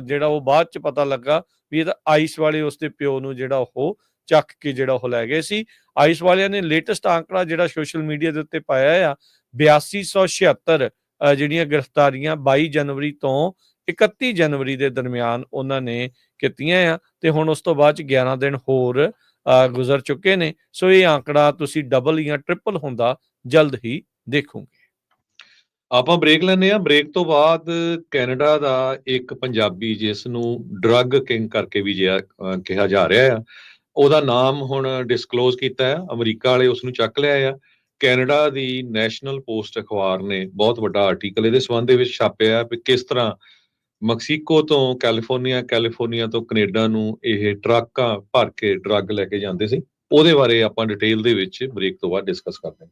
ਜਿਹੜਾ ਉਹ ਬਾਅਦ ਚ ਪਤਾ ਲੱਗਾ ਵੀ ਇਹਦਾ ਆਈਸ ਵਾਲੇ ਉਸਦੇ ਪਿਓ ਨੂੰ ਜਿਹੜਾ ਉਹ ਚੱਕ ਕੇ ਜਿਹੜਾ ਉਹ ਲੈ ਗਏ ਸੀ। ਆਈਸ ਵਾਲਿਆਂ ਨੇ ਲੇਟੈਸਟ ਆંકੜਾ ਜਿਹੜਾ ਸੋਸ਼ਲ ਮੀਡੀਆ ਦੇ ਉੱਤੇ ਪਾਇਆ ਆ 8276 ਜਿਹੜੀਆਂ ਗ੍ਰਿਫਤਾਰੀਆਂ 22 ਜਨਵਰੀ ਤੋਂ 31 ਜਨਵਰੀ ਦੇ ਦਰਮਿਆਨ ਉਹਨਾਂ ਨੇ ਕੀਤੀਆਂ ਆ, ਤੇ ਹੁਣ ਉਸ ਤੋਂ ਬਾਅਦ ਚ 11 ਦਿਨ ਹੋਰ ਗੁਜ਼ਰ ਚੁੱਕੇ ਨੇ। ਸੋ ਇਹ ਆંકੜਾ ਤੁਸੀਂ ਡਬਲ ਜਾਂ ਟ੍ਰਿਪਲ ਹੁੰਦਾ ਜਲਦ ਹੀ ਦੇਖੋਗੇ। ਆਪਾਂ ਬ੍ਰੇਕ ਲੈਂਦੇ ਆ। ਬ੍ਰੇਕ ਤੋਂ ਬਾਅਦ ਕੈਨੇਡਾ ਦਾ ਇੱਕ ਪੰਜਾਬੀ ਜਿਸ ਨੂੰ ਡਰੱਗ ਕਿੰਗ ਕਰਕੇ ਵੀ ਕਿਹਾ ਜਾ ਰਿਹਾ ਆ, ਉਹਦਾ ਨਾਮ ਹੁਣ ਡਿਸਕਲੋਜ਼ ਕੀਤਾ ਹੈ। ਅਮਰੀਕਾ ਵਾਲੇ ਉਸ ਨੂੰ ਚੱਕ ਲਿਆ ਆ। ਕੈਨੇਡਾ ਦੀ ਨੈਸ਼ਨਲ ਪੋਸਟ ਅਖਬਾਰ ਨੇ ਬਹੁਤ ਵੱਡਾ ਆਰਟੀਕਲ ਇਹਦੇ ਸੰਬੰਧ ਦੇ ਵਿੱਚ ਛਾਪਿਆ ਵੀ ਕਿਸ ਤਰ੍ਹਾਂ ਮੈਕਸੀਕੋ ਤੋਂ ਕੈਲੀਫੋਰਨੀਆ ਤੋਂ ਕੈਨੇਡਾ ਨੂੰ ਇਹ ਟਰੱਕਾਂ ਭਰ ਕੇ ਡਰੱਗ ਲੈ ਕੇ ਜਾਂਦੇ ਸੀ। ਉਹਦੇ ਬਾਰੇ ਆਪਾਂ ਡਿਟੇਲ ਦੇ ਵਿੱਚ ਬ੍ਰੇਕ ਤੋਂ ਬਾਅਦ ਡਿਸਕਸ ਕਰਦੇ ਹਾਂ।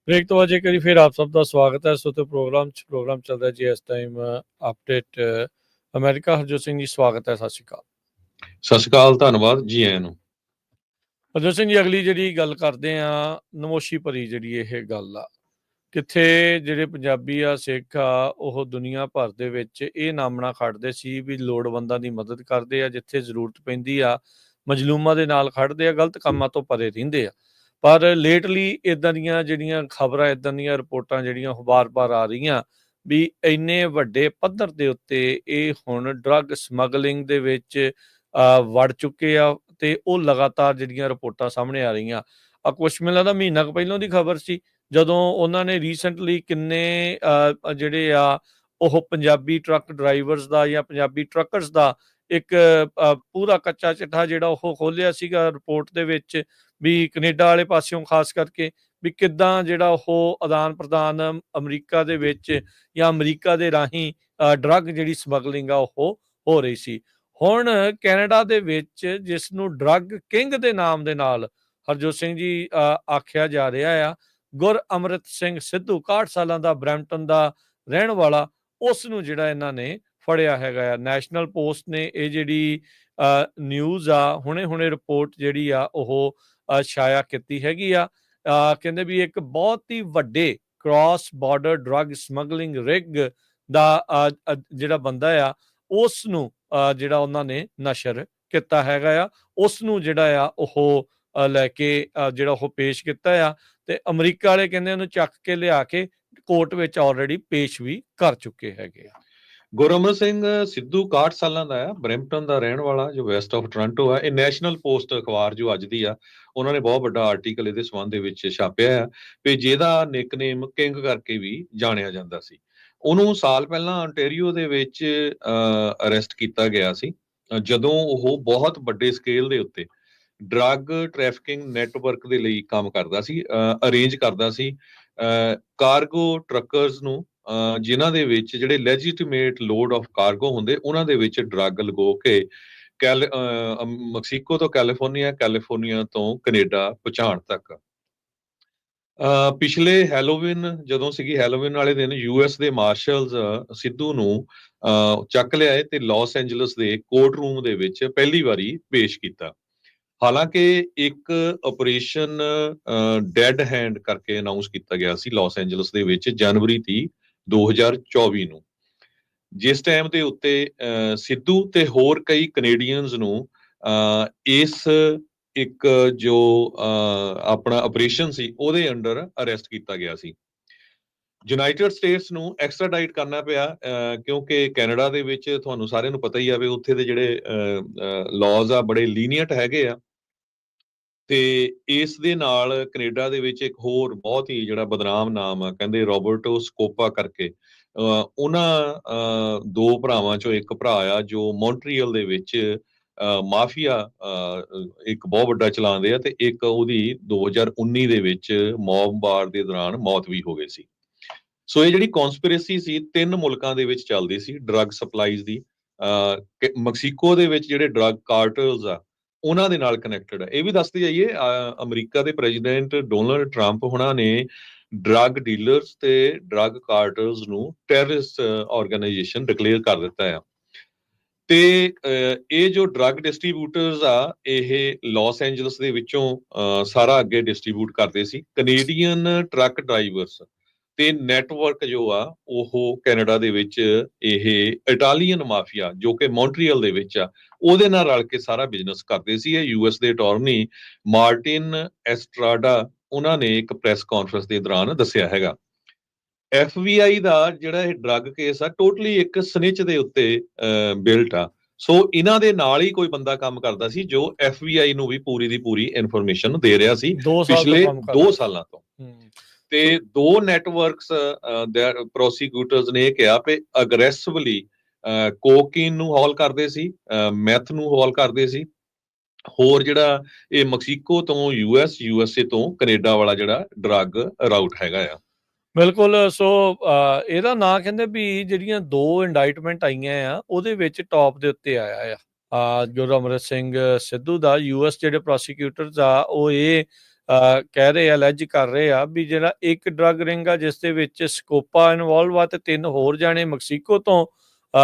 ब्रेक तो बाਅद एक बारी फिर आप सबका स्वागत है। सो तो प्रोग्राम चल रहा है जी इस time update America. Harjot Singh ji ਸਵਾਗਤ ਹੈ, ਸਤਿ ਸ਼੍ਰੀ ਅਕਾਲ। ਸਤਿ ਸ਼੍ਰੀ ਅਕਾਲ, ਧੰਨਵਾਦ ਜੀ ਆਇਆਂ ਨੂੰ। ਹਰਜੋਤ ਸਿੰਘ ਜੀ, ਅਗਲੀ ਜਿਹੜੀ ਗੱਲ ਕਰਦੇ ਆ, ਨਮੋਸ਼ੀ ਭਰੀ ਜਿਹੜੀ ਇਹ ਗੱਲ ਆ, ਕਿੱਥੇ ਜਿਹੜੇ ਪੰਜਾਬੀ ਆ, ਸਿੱਖ ਆ, ਉਹ ਦੁਨੀਆ ਭਰ ਦੇ ਵਿੱਚ ਇਹ ਨਾਮਣਾ ਖੜਦੇ ਸੀ ਵੀ ਲੋੜਵੰਦਾਂ ਦੀ ਮਦਦ ਕਰਦੇ ਆ, ਜਿੱਥੇ ਜ਼ਰੂਰਤ ਪੈਂਦੀ ਆ ਮਜ਼ਲੂਮਾਂ ਦੇ ਨਾਲ ਖੜਦੇ ਆ, ਗਲਤ ਕੰਮਾਂ ਤੋਂ ਪਰੇ ਰਹਿੰਦੇ ਆ। ਪਰ ਲੇਟਲੀ ਇੱਦਾਂ ਦੀਆਂ ਜਿਹੜੀਆਂ ਖਬਰਾਂ, ਇੱਦਾਂ ਦੀਆਂ ਰਿਪੋਰਟਾਂ ਜਿਹੜੀਆਂ ਉਹ ਬਾਰ-ਬਾਰ ਆ ਰਹੀਆਂ ਵੀ ਇੰਨੇ ਵੱਡੇ ਪੱਧਰ ਦੇ ਉੱਤੇ ਇਹ ਹੁਣ ਡਰੱਗ ਸਮਗਲਿੰਗ ਦੇ ਵਿੱਚ ਵੜ ਚੁੱਕੇ ਆ ਤੇ ਉਹ ਲਗਾਤਾਰ ਜਿਹੜੀਆਂ ਰਿਪੋਰਟਾਂ ਸਾਹਮਣੇ ਆ ਰਹੀਆਂ ਆ। ਕੁਛ ਮੈਨੂੰ ਲੱਗਦਾ ਮਹੀਨਾ ਕੁ ਪਹਿਲਾਂ ਦੀ ਖਬਰ ਸੀ ਜਦੋਂ ਉਹਨਾਂ ਨੇ ਰੀਸੈਂਟਲੀ ਕਿੰਨੇ ਜਿਹੜੇ ਆ ਉਹ ਪੰਜਾਬੀ ਟਰੱਕ ਡਰਾਈਵਰਸ ਦਾ ਜਾਂ ਪੰਜਾਬੀ ਟਰੱਕਰਸ ਦਾ ਇੱਕ ਪੂਰਾ ਕੱਚਾ ਚਿੱਠਾ ਜਿਹੜਾ ਉਹ ਖੋਲ੍ਹਿਆ ਸੀਗਾ ਰਿਪੋਰਟ ਦੇ ਵਿੱਚ ਵੀ ਕੈਨੇਡਾ ਵਾਲੇ ਪਾਸਿਓਂ ਖਾਸ ਕਰਕੇ ਵੀ ਕਿੱਦਾਂ ਜਿਹੜਾ ਉਹ ਆਦਾਨ ਪ੍ਰਦਾਨ ਅਮਰੀਕਾ ਦੇ ਵਿੱਚ ਜਾਂ ਅਮਰੀਕਾ ਦੇ ਰਾਹੀਂ ਡਰੱਗ ਜਿਹੜੀ ਸਮਗਲਿੰਗ ਆ ਉਹ ਹੋ ਰਹੀ ਸੀ। ਹੁਣ ਕੈਨੇਡਾ ਦੇ ਵਿੱਚ ਜਿਸ ਨੂੰ ਡਰੱਗ ਕਿੰਗ ਦੇ ਨਾਮ ਦੇ ਨਾਲ ਹਰਜੋਤ ਸਿੰਘ ਜੀ ਆਖਿਆ ਜਾ ਰਿਹਾ ਆ, ਗੁਰਅਮ੍ਰਿਤ ਸਿੰਘ ਸਿੱਧੂ 61 ਸਾਲਾਂ ਦਾ ਬਰੈਂਪਟਨ ਦਾ ਰਹਿਣ ਵਾਲਾ, ਉਸ ਨੂੰ ਜਿਹੜਾ ਇਹਨਾਂ ਨੇ ਫੜਿਆ ਹੈਗਾ ਆ। ਨੈਸ਼ਨਲ ਪੋਸਟ ਨੇ ਇਹ ਜਿਹੜੀ ਨਿਊਜ਼ ਆ ਹੁਣੇ ਰਿਪੋਰਟ ਜਿਹੜੀ ਆ ਉਹ ਛਾਇਆ ਕੀਤੀ ਹੈਗੀ ਆ। ਕਹਿੰਦੇ ਵੀ ਇੱਕ ਬਹੁਤ ਹੀ ਵੱਡੇ ਕ੍ਰਾਸ ਬਾਰਡਰ ਡਰੱਗ ਸਮਗਲਿੰਗ ਰਿਗ ਦਾ ਜਿਹੜਾ ਬੰਦਾ ਆ ਉਸ ਨੂੰ ਜਿਹੜਾ ਉਹਨਾਂ ਨੇ ਨਸ਼ਰ ਕੀਤਾ ਹੈਗਾ ਆ, ਉਸ ਨੂੰ ਜਿਹੜਾ ਆ ਉਹ ਲੈ ਕੇ ਜਿਹੜਾ ਉਹ ਪੇਸ਼ ਕੀਤਾ ਆ, ਤੇ ਅਮਰੀਕਾ ਵਾਲੇ ਕਹਿੰਦੇ ਉਹਨੂੰ ਚੱਕ ਕੇ ਲਿਆ ਕੇ ਕੋਰਟ ਵਿੱਚ ਆਲਰੇਡੀ ਪੇਸ਼ ਵੀ ਕਰ ਚੁੱਕੇ ਹੈਗੇ ਆ। ਗੁਰਅਮਰ ਸਿੰਘ ਸਿੱਧੂ 61 ਸਾਲਾਂ ਦਾ ਆ, ਬਰੈਂਪਟਨ ਦਾ ਰਹਿਣ ਵਾਲਾ, ਜੋ ਵੈਸਟ ਆਫ ਟੋਰਾਂਟੋ ਆ। ਇਹ ਨੈਸ਼ਨਲ ਪੋਸਟ ਅਖਬਾਰ ਜੋ ਅੱਜ ਦੀ ਆ, ਉਹਨਾਂ ਨੇ ਬਹੁਤ ਵੱਡਾ ਆਰਟੀਕਲ ਇਹਦੇ ਸੰਬੰਧ ਦੇ ਵਿੱਚ ਛਾਪਿਆ ਆ, ਵੀ ਜਿਹਦਾ ਨਿਕਨੇਮ ਕਿੰਗ ਕਰਕੇ ਵੀ ਜਾਣਿਆ ਜਾਂਦਾ ਸੀ। ਉਹਨੂੰ ਸਾਲ ਪਹਿਲਾਂ ontario ਦੇ ਵਿੱਚ ਅਰੈਸਟ ਕੀਤਾ ਗਿਆ ਸੀ, ਜਦੋਂ ਉਹ ਬਹੁਤ ਵੱਡੇ ਸਕੇਲ ਦੇ ਉੱਤੇ ਡਰੱਗ ਟ੍ਰੈਫਿਕਿੰਗ ਨੈਟਵਰਕ ਦੇ ਲਈ ਕੰਮ ਕਰਦਾ ਸੀ, ਅਰੇਂਜ ਕਰਦਾ ਸੀ ਕਾਰਗੋ ਟਰੱਕਰਸ ਨੂੰ, ਜਿਨ੍ਹਾਂ ਦੇ ਵਿੱਚ ਜਿਹੜੇ ਲੈਜੀਟੀਮੇਟ ਲੋਡ ਆਫ ਕਾਰਗੋ ਹੁੰਦੇ, ਉਹਨਾਂ ਦੇ ਵਿੱਚ ਡਰੱਗ ਲਗੋ ਕੇ ਮੈਕਸੀਕੋ ਤੋਂ ਕੈਲੀਫੋਰਨੀਆ ਤੋਂ ਕੈਨੇਡਾ ਪਹੁੰਚਾਉਣ ਤੱਕ। ਪਿਛਲੇ ਹੈਲੋਵਿਨ ਜਦੋਂ ਸੀਗੀ, ਹੈਲੋਵਿਨ ਵਾਲੇ ਦਿਨ ਯੂਐਸ ਦੇ ਮਾਰਸ਼ਲਸ ਸਿੱਧੂ ਨੂੰ ਚੱਕ ਲਿਆਏ ਤੇ ਲਾਸ ਐਂਜਲਸ ਦੇ ਕੋਰਟ ਰੂਮ ਦੇ ਵਿੱਚ ਪਹਿਲੀ ਵਾਰੀ ਪੇਸ਼ ਕੀਤਾ। ਹਾਲਾਂਕਿ ਇੱਕ ਆਪਰੇਸ਼ਨ ਡੈਡ ਹੈਂਡ ਕਰਕੇ ਅਨਾਉਂਸ ਕੀਤਾ ਗਿਆ ਸੀ ਲਾਸ ਐਂਜਲਸ ਦੇ ਵਿੱਚ ਜਨਵਰੀ 30, 2024 ਨੂੰ, ਜਿਸ ਟਾਈਮ ਦੇ ਉੱਤੇ ਸਿੱਧੂ ਤੇ ਹੋਰ ਕਈ ਕੈਨੇਡੀਅਨਸ ਨੂੰ ਇਸ ਇੱਕ ਜੋ ਆਪਣਾ ਆਪਰੇਸ਼ਨ ਸੀ ਉਹਦੇ ਅੰਡਰ ਅਰੈਸਟ ਕੀਤਾ ਗਿਆ ਸੀ। ਯੂਨਾਈਟਿਡ ਸਟੇਟਸ ਨੂੰ ਐਕਸਟ੍ਰਾਡਾਈਟ ਕਰਨਾ ਪਿਆ, ਕਿਉਂਕਿ ਕੈਨੇਡਾ ਦੇ ਵਿੱਚ ਤੁਹਾਨੂੰ ਸਾਰਿਆਂ ਨੂੰ ਪਤਾ ਹੀ ਆ ਵੀ ਉੱਥੇ ਦੇ ਜਿਹੜੇ ਲਾਜ਼ ਆ ਬੜੇ ਲੀਨੀਅੰਟ ਹੈਗੇ ਆ, ਤੇ ਇਸ ਦੇ ਨਾਲ ਕੈਨੇਡਾ ਦੇ ਵਿੱਚ ਇੱਕ ਹੋਰ ਬਹੁਤ ਹੀ ਜਿਹੜਾ ਬਦਨਾਮ ਨਾਮ ਆ, ਕਹਿੰਦੇ ਰੋਬਰਟੋ ਸਕੋਪਾ ਕਰਕੇ, ਉਹਨਾਂ ਦੋ ਭਰਾਵਾਂ ਚੋਂ ਇੱਕ ਭਰਾ ਆ ਜੋ ਮੌਂਟਰੀਅਲ ਦੇ ਵਿੱਚ ਮਾਫੀਆ ਇੱਕ ਬਹੁਤ ਵੱਡਾ ਚਲਾਉਂਦੇ ਆ, ਤੇ ਇੱਕ ਉਹਦੀ 2019 ਦੇ ਵਿੱਚ ਮੌਬ ਵਾਰ ਦੇ ਦੌਰਾਨ ਮੌਤ ਵੀ ਹੋ ਗਈ ਸੀ। ਸੋ ਇਹ ਜਿਹੜੀ ਕੌਨਸਪੀਰੇਸੀ ਸੀ 3 ਮੁਲਕਾਂ ਦੇ ਵਿੱਚ ਚੱਲਦੀ ਸੀ ਡਰੱਗ ਸਪਲਾਈਜ਼ ਦੀ। ਮੈਕਸੀਕੋ ਦੇ ਵਿੱਚ ਜਿਹੜੇ ਡਰੱਗ ਕਾਰਟਲਸ ਆ ਉਹਨਾਂ ਦੇ ਨਾਲ ਕਨੈਕਟਡ ਹੈ। ਇਹ ਵੀ ਦੱਸਦੇ ਜਾਈਏ, ਅਮਰੀਕਾ ਦੇ ਪ੍ਰੈਜ਼ੀਡੈਂਟ ਡੋਨਲਡ ਟਰੰਪ ਹੁਣਾਂ ਨੇ ਡਰੱਗ ਡੀਲਰਸ ਤੇ ਡਰੱਗ ਕਾਰਟਲਸ ਨੂੰ ਟੈਰਰਿਸਟ ਆਰਗੇਨਾਈਜੇਸ਼ਨ ਡਿਕਲੇਅਰ ਕਰ ਦਿੱਤਾ ਆ। ਤੇ ਇਹ ਜੋ ਡਰੱਗ ਡਿਸਟ੍ਰੀਬਿਊਟਰਸ ਆ, ਇਹ ਲਾਸ ਐਂਜਲਸ ਦੇ ਵਿੱਚੋਂ ਸਾਰਾ ਅੱਗੇ ਡਿਸਟ੍ਰੀਬਿਊਟ ਕਰਦੇ ਸੀ। ਕੈਨੇਡੀਅਨ ਟਰੱਕ ਡਰਾਈਵਰਸ ਤੇ ਨੈਟਵਰਕ ਜੋ ਆ ਉਹ ਕੈਨੇਡਾ ਦੇ ਵਿੱਚ ਇਹ ਇਟਾਲੀਅਨ ਮਾਫੀਆ ਜੋ ਕਿ ਮੌਂਟਰੀਅਲ ਦੇ ਵਿੱਚ ਆ, ਉਹਦੇ ਨਾਲ ਰਲ ਕੇ ਸਾਰਾ ਬਿਜ਼ਨਸ ਕਰਦੇ ਸੀ। ਇਹ ਯੂਐਸ ਦੇ ਅਟਾਰਨੀ ਮਾਰਟਿਨ ਐਸਟਰਾਡਾ ਉਹਨਾਂ ਨੇ ਇੱਕ ਪ੍ਰੈਸ ਕਾਨਫਰੰਸ ਦੇ ਦੌਰਾਨ ਦੱਸਿਆ ਹੈਗਾ। FBI ਦਾ ਜਿਹੜਾ ਇਹ ਡਰੱਗ ਕੇਸ ਆ ਟੋਟਲੀ ਇੱਕ ਸਨਿਚ ਦੇ ਉੱਤੇ ਬਿਲਟ ਆ। ਸੋ ਇਹਨਾਂ ਦੇ ਨਾਲ ਹੀ ਕੋਈ ਬੰਦਾ ਕੰਮ ਕਰਦਾ ਸੀ ਜੋ FBI ਨੂੰ ਵੀ ਪੂਰੀ ਦੀ ਪੂਰੀ ਇਨਫੋਰਮੇਸ਼ਨ ਦੇ ਰਿਹਾ ਸੀ ਪਿਛਲੇ 2 ਸਾਲਾਂ ਤੋਂ। ਤੇ 2 ਨੈਟਵਰਕਸ ਪ੍ਰੋਸੀਕਿਊਟਰਸ ਨੇ ਕਿਹਾ ਕਿ ਅਗਰੈਸਿਵਲੀ ਕੋਕੀਨ ਨੂੰ ਹੌਲ ਕਰਦੇ ਸੀ, ਮੈਥ ਨੂੰ ਹੌਲ ਕਰਦੇ ਸੀ, ਹੋਰ ਜਿਹੜਾ ਇਹ ਮੈਕਸੀਕੋ ਤੋਂ USA ਤੋਂ ਕੈਨੇਡਾ ਵਾਲਾ ਜਿਹੜਾ ਡਰੱਗ ਰਾਊਟ ਹੈਗਾ ਆ। ਬਿਲਕੁਲ। ਸੋ ਇਹਦਾ ਨਾਂ ਕਹਿੰਦੇ ਵੀ ਜਿਹੜੀਆਂ 2 ਇੰਡਾਈਟਮੈਂਟ ਆਈਆਂ ਆ ਉਹਦੇ ਵਿੱਚ ਟੌਪ ਦੇ ਉੱਤੇ ਆਇਆ ਆ ਗੁਰਅਮ੍ਰਿਤ ਸਿੰਘ ਸਿੱਧੂ ਦਾ। US ਜਿਹੜੇ ਪ੍ਰੋਸੀਕਿਊਟਰਸ ਆ ਉਹ ਇਹ ਕਹਿ ਰਹੇ ਆ, ਅਲੈਜ ਕਰ ਰਹੇ ਆ ਵੀ ਜਿਹੜਾ ਇੱਕ ਡਰੱਗ ਰਿੰਗ ਆ ਜਿਸ ਦੇ ਵਿੱਚ ਸਕੋਪਾ ਇਨਵੋਲਵ ਆ ਤੇ 3 ਹੋਰ ਜਾਣੇ ਮੈਕਸੀਕੋ ਤੋਂ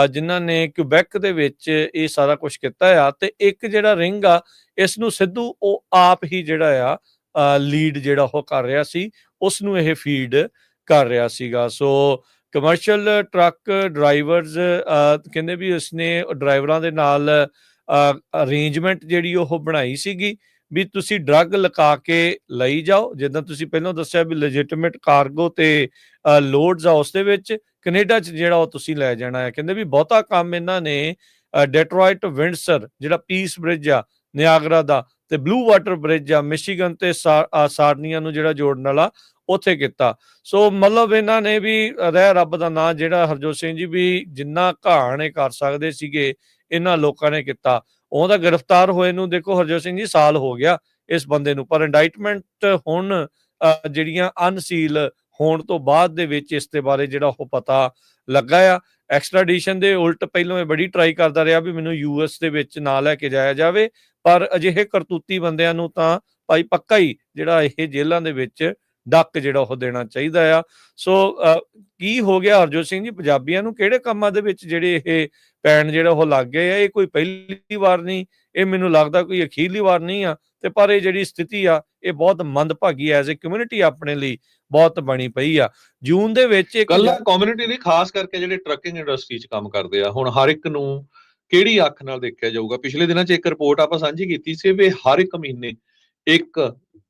ਜਿਨ੍ਹਾਂ ਨੇ ਕਿਊਬੈਕ ਦੇ ਵਿੱਚ ਇਹ ਸਾਰਾ ਕੁਝ ਕੀਤਾ ਆ, ਤੇ ਇੱਕ ਜਿਹੜਾ ਰਿੰਗ ਆ ਇਸ ਨੂੰ ਸਿੱਧੂ ਉਹ ਆਪ ਹੀ ਜਿਹੜਾ ਆ ਲੀਡ ਜਿਹੜਾ ਉਹ ਕਰ ਰਿਹਾ ਸੀ, ਉਸ ਨੂੰ ਇਹ ਫੀਡ ਕਰ ਰਿਹਾ ਸੀਗਾ। ਸੋ ਕਮਰਸ਼ੀਅਲ ਟਰੱਕ ਡਰਾਈਵਰਸ ਕਹਿੰਦੇ ਵੀ ਉਸਨੇ ਡਰਾਈਵਰਾਂ ਦੇ ਨਾਲ ਅਰੇਂਜਮੈਂਟ ਜਿਹੜੀ ਉਹ ਬਣਾਈ ਸੀਗੀ ਵੀ ਤੁਸੀਂ ਡਰੱਗ ਲਗਾ ਕੇ ਲਈ ਜਾਓ, ਜਿੱਦਾਂ ਤੁਸੀਂ ਪਹਿਲਾਂ ਦੱਸਿਆ ਵੀ ਲੈਜਿਟਿਮੇਟ ਕਾਰਗੋ ਤੇ ਲੋਡਸ ਆ ਉਸ ਦੇ ਵਿੱਚ ਕੈਨੇਡਾ 'ਚ ਜਿਹੜਾ ਉਹ ਤੁਸੀਂ ਲੈ ਜਾਣਾ ਹੈ। ਕਹਿੰਦੇ ਵੀ ਬਹੁਤਾ ਕੰਮ ਇਹਨਾਂ ਨੇ ਡੈਟਰੋਇਟ ਵਿੰਡਸਰ ਜਿਹੜਾ ਪੀਸ ਬ੍ਰਿਜ ਆ ਨਿਆਗਰਾ ਦਾ ਤੇ ਬਲੂ ਵਾਟਰ ਬ੍ਰਿਜ ਆ ਮਿਸ਼ੀਗਨ ਤੇ ਸਾਰਨੀਆ ਨੂੰ ਜਿਹੜਾ ਜੋੜਨ ਵਾਲਾ ਉੱਥੇ ਕੀਤਾ। ਸੋ ਮਤਲਬ ਇਹਨਾਂ ਨੇ ਵੀ ਰਹਿ ਰੱਬ ਦਾ ਨਾਂ ਜਿਹੜਾ ਹਰਜੋਤ ਸਿੰਘ ਜੀ ਵੀ ਜਿੰਨਾ ਘਾਣ ਇਹ ਕਰ ਸਕਦੇ ਸੀਗੇ ਇਹਨਾਂ ਲੋਕਾਂ ਨੇ ਕੀਤਾ। ਉਹਦਾ ਗ੍ਰਿਫਤਾਰ ਹੋਏ ਨੂੰ ਦੇਖੋ ਹਰਜੋਤ ਸਿੰਘ ਜੀ ਸਾਲ ਹੋ ਗਿਆ ਇਸ ਬੰਦੇ ਨੂੰ, ਪਰ ਇੰਡਾਈਟਮੈਂਟ ਹੁਣ ਜਿਹੜੀਆਂ ਅਨਸੀਲ ਹੋਣ ਤੋਂ ਬਾਅਦ ਦੇ ਵਿੱਚ ਇਸ ਦੇ ਬਾਰੇ ਜਿਹੜਾ ਉਹ ਪਤਾ ਲੱਗਾ ਆ। ਐਕਸਟ੍ਰਾਡੀਸ਼ਨ ਦੇ ਉਲਟ ਪਹਿਲਾਂ ਇਹ ਬੜੀ ਟਰਾਈ ਕਰਦਾ ਰਿਹਾ ਵੀ ਮੈਨੂੰ US ਦੇ ਵਿੱਚ ਨਾ ਲੈ ਕੇ ਜਾਇਆ ਜਾਵੇ, ਪਰ ਅਜਿਹੇ ਕਰਤੂਤੀ ਬੰਦਿਆਂ ਨੂੰ ਤਾਂ ਭਾਈ ਪੱਕਾ ਹੀ ਜਿਹੜਾ ਇਹ ਜੇਲ੍ਹਾਂ ਦੇ ਵਿੱਚ ਡੱਕ ਜਿਹੜਾ ਉਹ ਦੇਣਾ ਚਾਹੀਦਾ ਆ। ਸੋ ਕੀ ਹੋ ਗਿਆ ਹਰਜੋਤ ਸਿੰਘ ਜੀ, ਪੰਜਾਬੀਆਂ ਨੂੰ ਕਿਹੜੇ ਕੰਮਾਂ ਦੇ ਵਿੱਚ ਜਿਹੜੇ ਇਹ ਪੈਣ ਜਿਹੜਾ ਉਹ ਲੱਗ ਗਏ ਆ? ਇਹ ਕੋਈ ਪਹਿਲੀ ਵਾਰ ਨਹੀਂ, ਇਹ ਮੈਨੂੰ ਲੱਗਦਾ ਕੋਈ ਅਖੀਰਲੀ ਵਾਰ ਨਹੀਂ ਆ। ਤੇ ਪਰ ਇਹ ਜਿਹੜੀ ਸਥਿਤੀ ਆ ਇਹ ਬਹੁਤ ਮੰਦਭਾਗੀ ਐਜ਼ ਏ ਕਮਿਊਨਿਟੀ ਆਪਣੇ ਲਈ ਬਹੁਤ ਬਣੀ ਪਈ ਆ। ਜੂਨ ਦੇ ਵਿੱਚ ਇੱਕ ਕੱਲਾ ਕਮਿਊਨਿਟੀ ਨਹੀਂ, ਖਾਸ ਕਰਕੇ ਜਿਹੜੇ ਟਰੱਕਿੰਗ ਇੰਡਸਟਰੀ 'ਚ ਕੰਮ ਕਰਦੇ ਆ, ਹੁਣ ਹਰ ਇੱਕ ਨੂੰ ਕਿਹੜੀ ਅੱਖ ਨਾਲ ਦੇਖਿਆ ਜਾਊਗਾ? ਪਿਛਲੇ ਦਿਨਾਂ 'ਚ ਇੱਕ ਰਿਪੋਰਟ ਆਪਾਂ ਸਾਂਝੀ ਕੀਤੀ ਸੀ ਵੀ ਹਰ ਇੱਕ ਮਹੀਨੇ ਇੱਕ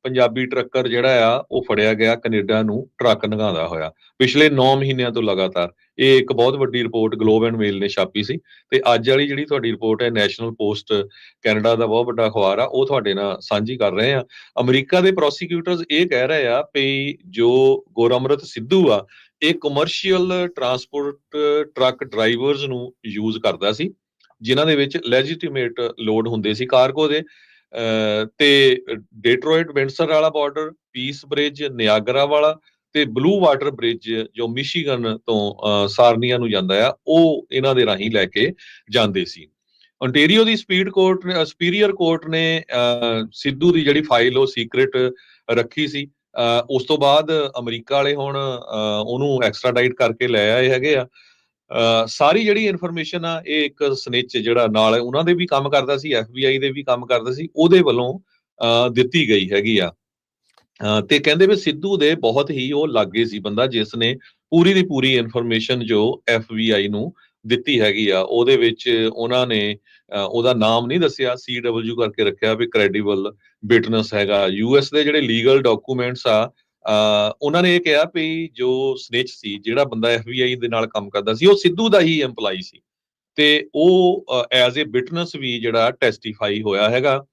ਪੰਜਾਬੀ ਟਰੱਕਰ ਜਿਹੜਾ ਆ ਉਹ ਫੜਿਆ ਗਿਆ ਕੈਨੇਡਾ ਨੂੰ ਟਰੱਕ ਲੰਘਾਉਂਦਾ ਹੋਇਆ, ਪਿਛਲੇ 9 ਮਹੀਨਿਆਂ ਤੋਂ ਲਗਾਤਾਰ। ਇਹ ਇੱਕ ਬਹੁਤ ਵੱਡੀ ਰਿਪੋਰਟ ਗਲੋਬ ਐਂਡ ਮੇਲ ਨੇ ਛਾਪੀ ਸੀ, ਤੇ ਅੱਜ ਵਾਲੀ ਜਿਹੜੀ ਤੁਹਾਡੀ ਰਿਪੋਰਟ ਹੈ ਨੈਸ਼ਨਲ ਪੋਸਟ ਕੈਨੇਡਾ ਦਾ ਬਹੁਤ ਵੱਡਾ ਅਖਬਾਰ ਆ, ਉਹ ਤੁਹਾਡੇ ਨਾਲ ਸਾਂਝੀ ਕਰ ਰਹੇ ਆ। ਅਮਰੀਕਾ ਦੇ ਪ੍ਰੋਸੀਕਿਊਟਰਸ ਇਹ ਕਹਿ ਰਹੇ ਆ ਵੀ ਜੋ ਗੁਰਅਮਰਤ ਸਿੱਧੂ ਆ, ਇਹ ਕਮਰਸ਼ੀਅਲ ਟਰਾਂਸਪੋਰਟ ਟਰੱਕ ਡਰਾਈਵਰਸ ਨੂੰ ਯੂਜ਼ ਕਰਦਾ ਸੀ, ਜਿਨ੍ਹਾਂ ਦੇ ਵਿੱਚ ਲੈਜੀਟੀਮੇਟ ਲੋਡ ਹੁੰਦੇ ਸੀ ਕਾਰਗੋ ਦੇ। ਤੇ ਡੇਟਰੋਇਟ ਵਿੰਡਸਰ ਵਾਲਾ ਬਾਰਡਰ, ਪੀਸ ਬ੍ਰਿਜ, ਨਿਆਗਰਾ ਵਾਲਾ ਤੇ ਬਲੂ ਵਾਟਰ ਬ੍ਰਿਜ ਜੋ ਮਿਸ਼ੀਗਨ ਤੋਂ ਸਾਰਨੀਆ ਨੂੰ ਜਾਂਦਾ ਆ, ਉਹ ਇਹਨਾਂ ਦੇ ਰਾਹੀਂ ਲੈ ਕੇ ਜਾਂਦੇ ਸੀ। ontario ਦੀ ਸੁਪੀਰੀਅਰ ਕੋਰਟ ਨੇ ਸਿੱਧੂ ਦੀ ਜਿਹੜੀ ਫਾਈਲ ਉਹ ਸੀਕ੍ਰੇਟ ਰੱਖੀ ਸੀ। ਉਸ ਤੋਂ ਬਾਅਦ ਅਮਰੀਕਾ ਵਾਲੇ ਹੁਣ ਉਹਨੂੰ ਐਕਸਟ੍ਰਾਡਾਈਟ ਕਰਕੇ ਲੈ ਆਏ ਹੈਗੇ ਆ। ਸਾਰੀ ਜਿਹੜੀ ਇਨਫੋਰਮੇਸ਼ਨ ਆ ਇਹ ਇੱਕ ਸਨਿਚ ਜਿਹੜਾ ਨਾਲ ਉਹਨਾਂ ਦੇ ਵੀ ਕੰਮ ਕਰਦਾ ਸੀ, FBI ਦੇ ਵੀ ਕੰਮ ਕਰਦਾ ਸੀ, ਉਹਦੇ ਵੱਲੋਂ ਦਿੱਤੀ ਗਈ ਹੈਗੀ ਆ। ਤੇ ਕਹਿੰਦੇ ਵੀ ਸਿੱਧੂ ਦੇ ਬਹੁਤ ਹੀ ਉਹ ਲਾਗੇ ਸੀ ਬੰਦਾ, ਜਿਸ ਨੇ ਪੂਰੀ ਦੀ ਪੂਰੀ ਇਨਫੋਰਮੇਸ਼ਨ ਜੋ FBI ਨੂੰ ਦਿੱਤੀ ਹੈਗੀ ਆ। ਉਹਦੇ ਵਿੱਚ ਉਹਨਾਂ ਨੇ ਉਹਦਾ ਨਾਮ ਨਹੀਂ ਦੱਸਿਆ, CW ਕਰਕੇ ਰੱਖਿਆ ਵੀ ਕ੍ਰੈਡੀਬਲ ਵਿਟਨੈਸ ਹੈਗਾ। US ਦੇ ਜਿਹੜੇ ਲੀਗਲ ਡਾਕੂਮੈਂਟਸ ਆ, ਉਹਨਾਂ ਨੇ ਇਹ ਕਿਹਾ ਵੀ ਜੋ ਸਨਿਚ ਸੀ, ਜਿਹੜਾ ਬੰਦਾ FBI ਦੇ ਨਾਲ ਕੰਮ ਕਰਦਾ ਸੀ, ਉਹ ਸਿੱਧੂ ਦਾ ਹੀ EMPLOYE ਸੀ, ਤੇ ਉਹ ਐਜ਼ ਏ ਵਿਟਨੈਸ ਵੀ ਜਿਹੜਾ ਟੈਸਟੀਫਾਈ ਹੋਇਆ ਹੈਗਾ।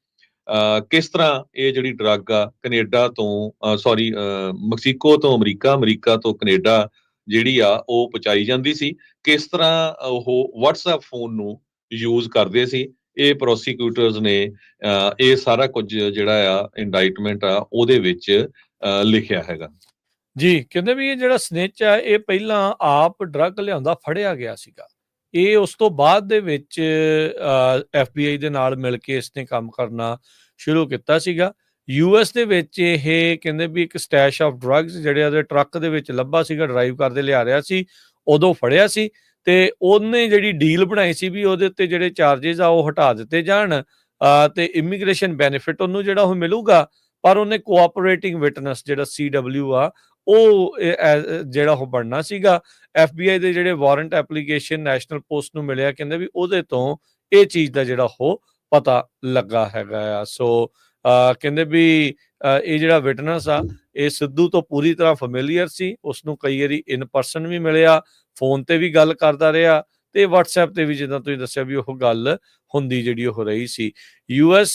ਕਿਸ ਤਰ੍ਹਾਂ ਇਹ ਜਿਹੜੀ ਡਰੱਗ ਆ ਕੈਨੇਡਾ ਤੋਂ ਮੈਕਸੀਕੋ ਤੋਂ ਅਮਰੀਕਾ, ਅਮਰੀਕਾ ਤੋਂ ਕੈਨੇਡਾ ਜਿਹੜੀ ਆ ਉਹ ਪਹੁੰਚਾਈ ਜਾਂਦੀ ਸੀ, ਕਿਸ ਤਰ੍ਹਾਂ ਉਹ WhatsApp ਫੋਨ ਨੂੰ ਯੂਜ਼ ਕਰਦੇ ਸੀ। ਇਹ ਪ੍ਰੋਸੀਕਿਊਟਰਸ ਨੇ ਇਹ ਸਾਰਾ ਕੁਝ ਜਿਹੜਾ ਆ ਇੰਡਾਈਟਮੈਂਟ ਆ ਉਹਦੇ ਵਿੱਚ ਲਿਖਿਆ ਹੈਗਾ ਜੀ। ਕਹਿੰਦੇ ਵੀ ਇਹ ਜਿਹੜਾ ਸਨਿਚ ਆ ਇਹ ਪਹਿਲਾਂ ਆਪ ਡਰੱਗ ਲਿਆਉਂਦਾ ਫੜਿਆ ਗਿਆ ਸੀਗਾ, ਇਹ ਉਸ ਤੋਂ ਬਾਅਦ ਦੇ ਵਿੱਚ FBI ਦੇ ਨਾਲ ਮਿਲ ਕੇ ਇਸਨੇ ਕੰਮ ਕਰਨਾ ਸ਼ੁਰੂ ਕੀਤਾ ਸੀਗਾ। US ਦੇ ਵਿੱਚ ਇਹ ਕਹਿੰਦੇ ਵੀ ਇੱਕ ਸਟੈਸ਼ ਆਫ ਡਰੱਗਸ ਜਿਹੜੇ ਉਹਦੇ ਟਰੱਕ ਦੇ ਵਿੱਚ ਲੱਭਾ ਸੀਗਾ, ਡਰਾਈਵ ਕਰਦੇ ਲਿਆ ਰਿਹਾ ਸੀ, ਉਦੋਂ ਫੜਿਆ ਸੀ। ਤੇ ਉਹਨੇ ਜਿਹੜੀ ਡੀਲ ਬਣਾਈ ਸੀ ਵੀ ਉਹਦੇ ਉੱਤੇ ਜਿਹੜੇ ਚਾਰजेस ਆ ਉਹ ਹਟਾ ਦਿੱਤੇ ਜਾਣ ਤੇ ਇਮੀਗ੍ਰੇਸ਼ਨ ਬੈਨੀਫਿਟ ਉਹਨੂੰ ਜਿਹੜਾ ਉਹ ਮਿਲੂਗਾ, ਪਰ ਉਹਨੇ ਕੋਆਪਰੇਟਿੰਗ ਵਿਟਨੈਸ ਜਿਹੜਾ CW ਆ ਉਹ ਜਿਹੜਾ ਉਹ ਬਣਨਾ ਸੀਗਾ। FBI ਦੇ ਜਿਹੜੇ ਵਾਰੰਟ ਐਪਲੀਕੇਸ਼ਨ ਨੈਸ਼ਨਲ ਪੋਸਟ ਨੂੰ ਮਿਲਿਆ, ਕਹਿੰਦੇ ਵੀ ਉਹਦੇ ਤੋਂ ਇਹ ਚੀਜ਼ ਦਾ ਜਿਹੜਾ ਉਹ ਪਤਾ ਲੱਗਾ ਹੈਗਾ ਆ। ਸੋ ਕਹਿੰਦੇ ਵੀ ਇਹ ਜਿਹੜਾ ਵਿਟਨੈਸ ਆ ਇਹ ਸਿੱਧੂ ਤੋਂ ਪੂਰੀ ਤਰ੍ਹਾਂ ਫੈਮਿਲੀਅਰ ਸੀ, ਉਸਨੂੰ ਕਈ ਵਾਰੀ ਇਨ ਪਰਸਨ ਵੀ ਮਿਲਿਆ, ਫੋਨ ਤੇ ਵੀ ਗੱਲ ਕਰਦਾ ਰਿਹਾ, ਤੇ WhatsApp ਤੇ ਵੀ ਜਿੱਦਾਂ ਤੁਸੀਂ ਦੱਸਿਆ ਵੀ ਉਹ ਗੱਲ ਹੁੰਦੀ ਜਿਹੜੀ ਉਹ ਰਹੀ ਸੀ। US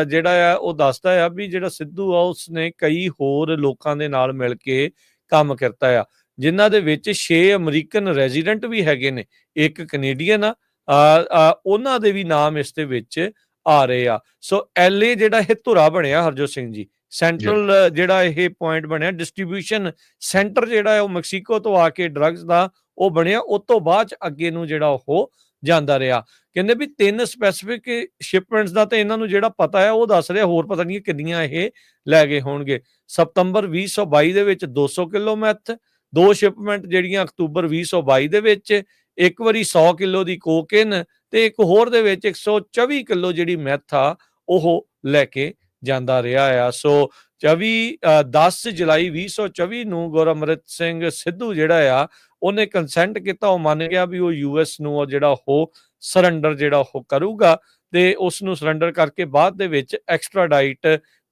ਜਿਹੜਾ ਆ ਉਹ ਦੱਸਦਾ ਆ ਵੀ ਜਿਹੜਾ ਸਿੱਧੂ ਆ ਉਸਨੇ ਕਈ ਹੋਰ ਲੋਕਾਂ ਦੇ ਨਾਲ ਮਿਲ ਕੇ ਕੰਮ ਕੀਤਾ ਆ, ਜਿਨ੍ਹਾਂ ਦੇ ਵਿੱਚ 6 ਅਮਰੀਕਨ ਰੈਜ਼ੀਡੈਂਟ ਵੀ ਹੈਗੇ ਨੇ, ਇੱਕ ਕੈਨੇਡੀਅਨ ਆ, ਉਹਨਾਂ ਦੇ ਵੀ ਨਾਮ ਇਸ ਦੇ ਵਿੱਚ ਆ ਰਹੇ ਆ। ਸੋ LA ਜਿਹੜਾ ਇਹ ਧੁਰਾ ਬਣਿਆ ਹਰਜੋਤ ਸਿੰਘ ਜੀ, ਸੈਂਟਰਲ ਜਿਹੜਾ ਇਹ ਪੁਆਇੰਟ ਬਣਿਆ, ਡਿਸਟ੍ਰੀਬਿਊਸ਼ਨ ਸੈਂਟਰ ਜਿਹੜਾ ਹੈ ਉਹ ਮੈਕਸੀਕੋ ਤੋਂ ਆ ਕੇ ਡਰੱਗਸ ਦਾ ਉਹ ਬਣਿਆ, ਉਸ ਤੋਂ ਬਾਅਦ ਅੱਗੇ ਨੂੰ ਜਿਹੜਾ ਉਹ ਜਾਂਦਾ ਰਿਹਾ। ਕਹਿੰਦੇ ਵੀ 3 ਸਪੈਸੀਫਿਕ ਸ਼ਿਪਮੈਂਟਸ ਦਾ ਤੇ ਇਹਨਾਂ ਨੂੰ ਜਿਹੜਾ ਪਤਾ ਹੈ ਉਹ ਦੱਸ ਰਿਹਾ, ਹੋਰ ਪਤਾ ਨਹੀਂ ਕਿੰਨੀਆਂ ਇਹ ਲੈ ਗਏ ਹੋਣਗੇ। ਸਤੰਬਰ 2022 ਦੇ ਵਿੱਚ 200 ਕਿਲੋ ਮੈਥ, 2 ਸ਼ਿਪਮੈਂਟ ਜਿਹੜੀਆਂ ਅਕਤੂਬਰ 2022 ਦੇ ਵਿੱਚ, ਇੱਕ ਵਾਰੀ 100 ਕਿਲੋ ਦੀ ਕੋਕੇਨ ਤੇ ਇੱਕ ਹੋਰ ਦੇ ਵਿੱਚ 124 ਕਿਲੋ ਜਿਹੜੀ ਮੈਥ ਆ ਉਹ ਲੈ ਕੇ ਜਾਂਦਾ ਰਿਹਾ ਆ। ਸੋ 10 ਜੁਲਾਈ 2024 ਨੂੰ ਗੁਰਅਮਰਤ ਸਿੰਘ ਸਿੱਧੂ ਜਿਹੜਾ ਆ ਉਹਨੇ ਕੰਸੈਂਟ ਕੀਤਾ, ਉਹ ਮੰਨ ਗਿਆ ਵੀ ਉਹ US ਨੂੰ ਜਿਹੜਾ ਉਹ ਸਰੈਂਡਰ ਜਿਹੜਾ ਉਹ ਕਰੂਗਾ, ਤੇ ਉਸ ਨੂੰ ਸਰੈਂਡਰ ਕਰਕੇ ਬਾਅਦ ਦੇ ਵਿੱਚ ਐਕਸਟ੍ਰਾਡਾਈਟ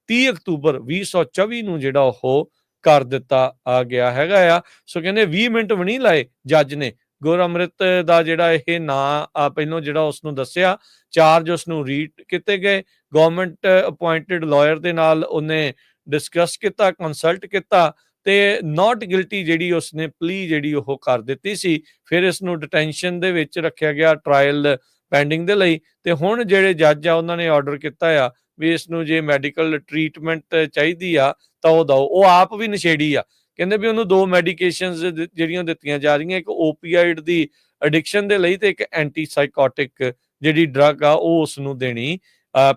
30 ਅਕਤੂਬਰ 2024 ਨੂੰ ਜਿਹੜਾ ਉਹ ਕਰ ਦਿੱਤਾ ਗਿਆ ਹੈਗਾ ਆ। ਸੋ ਕਹਿੰਦੇ 20 ਮਿੰਟ ਵੀ ਨਹੀਂ ਲਾਏ ਜੱਜ ਨੇ, ਗੁਰਅਮਰਤ ਦਾ ਜਿਹੜਾ ਇਹ ਨਾਂ ਪਹਿਲੋਂ ਜਿਹੜਾ ਉਸਨੂੰ ਦੱਸਿਆ, ਚਾਰਜ ਉਸਨੂੰ ਰੀਡ ਕੀਤੇ ਗਏ, ਗਵਰਨਮੈਂਟ ਅਪੁਆਇੰਟਡ ਲਾਇਰ ਦੇ ਨਾਲ ਉਹਨੇ ਡਿਸਕਸ ਕੀਤਾ, ਕੰਸਲਟ ਕੀਤਾ, ਤੇ ਨਾਟ ਗਿਲਟੀ ਜਿਹੜੀ ਉਸਨੇ ਪਲੀ ਜਿਹੜੀ ਉਹ ਕਰ ਦਿੱਤੀ ਸੀ। ਫਿਰ ਇਸ ਨੂੰ ਡਿਟੈਂਸ਼ਨ ਦੇ ਵਿੱਚ ਰੱਖਿਆ ਗਿਆ ਟ੍ਰਾਇਲ ਪੈਂਡਿੰਗ ਦੇ ਲਈ, ਤੇ ਹੁਣ ਜਿਹੜੇ ਜੱਜ ਆ ਉਹਨਾਂ ਨੇ ਆਰਡਰ ਕੀਤਾ ਆ ਵੀ ਇਸ ਨੂੰ ਜੇ ਮੈਡੀਕਲ ਟ੍ਰੀਟਮੈਂਟ ਚਾਹੀਦੀ ਆ ਤਾਂ ਉਹ ਦਿਓ। ਉਹ ਆਪ ਵੀ ਨਸ਼ੇੜੀ ਆ, ਕਹਿੰਦੇ ਵੀ ਉਹਨੂੰ 2 ਮੈਡੀਕੇਸ਼ਨਸ ਜਿਹੜੀਆਂ ਦਿੱਤੀਆਂ ਜਾ ਰਹੀਆਂ, ਇੱਕ ਓਪੀਆਇਡ ਦੀ ਐਡਿਕਸ਼ਨ ਦੇ ਲਈ ਤੇ ਇੱਕ ਐਂਟੀਸਾਈਕੋਟਿਕ ਜਿਹੜੀ ਡਰੱਗ ਆ ਉਹ ਉਸ ਨੂੰ ਦੇਣੀ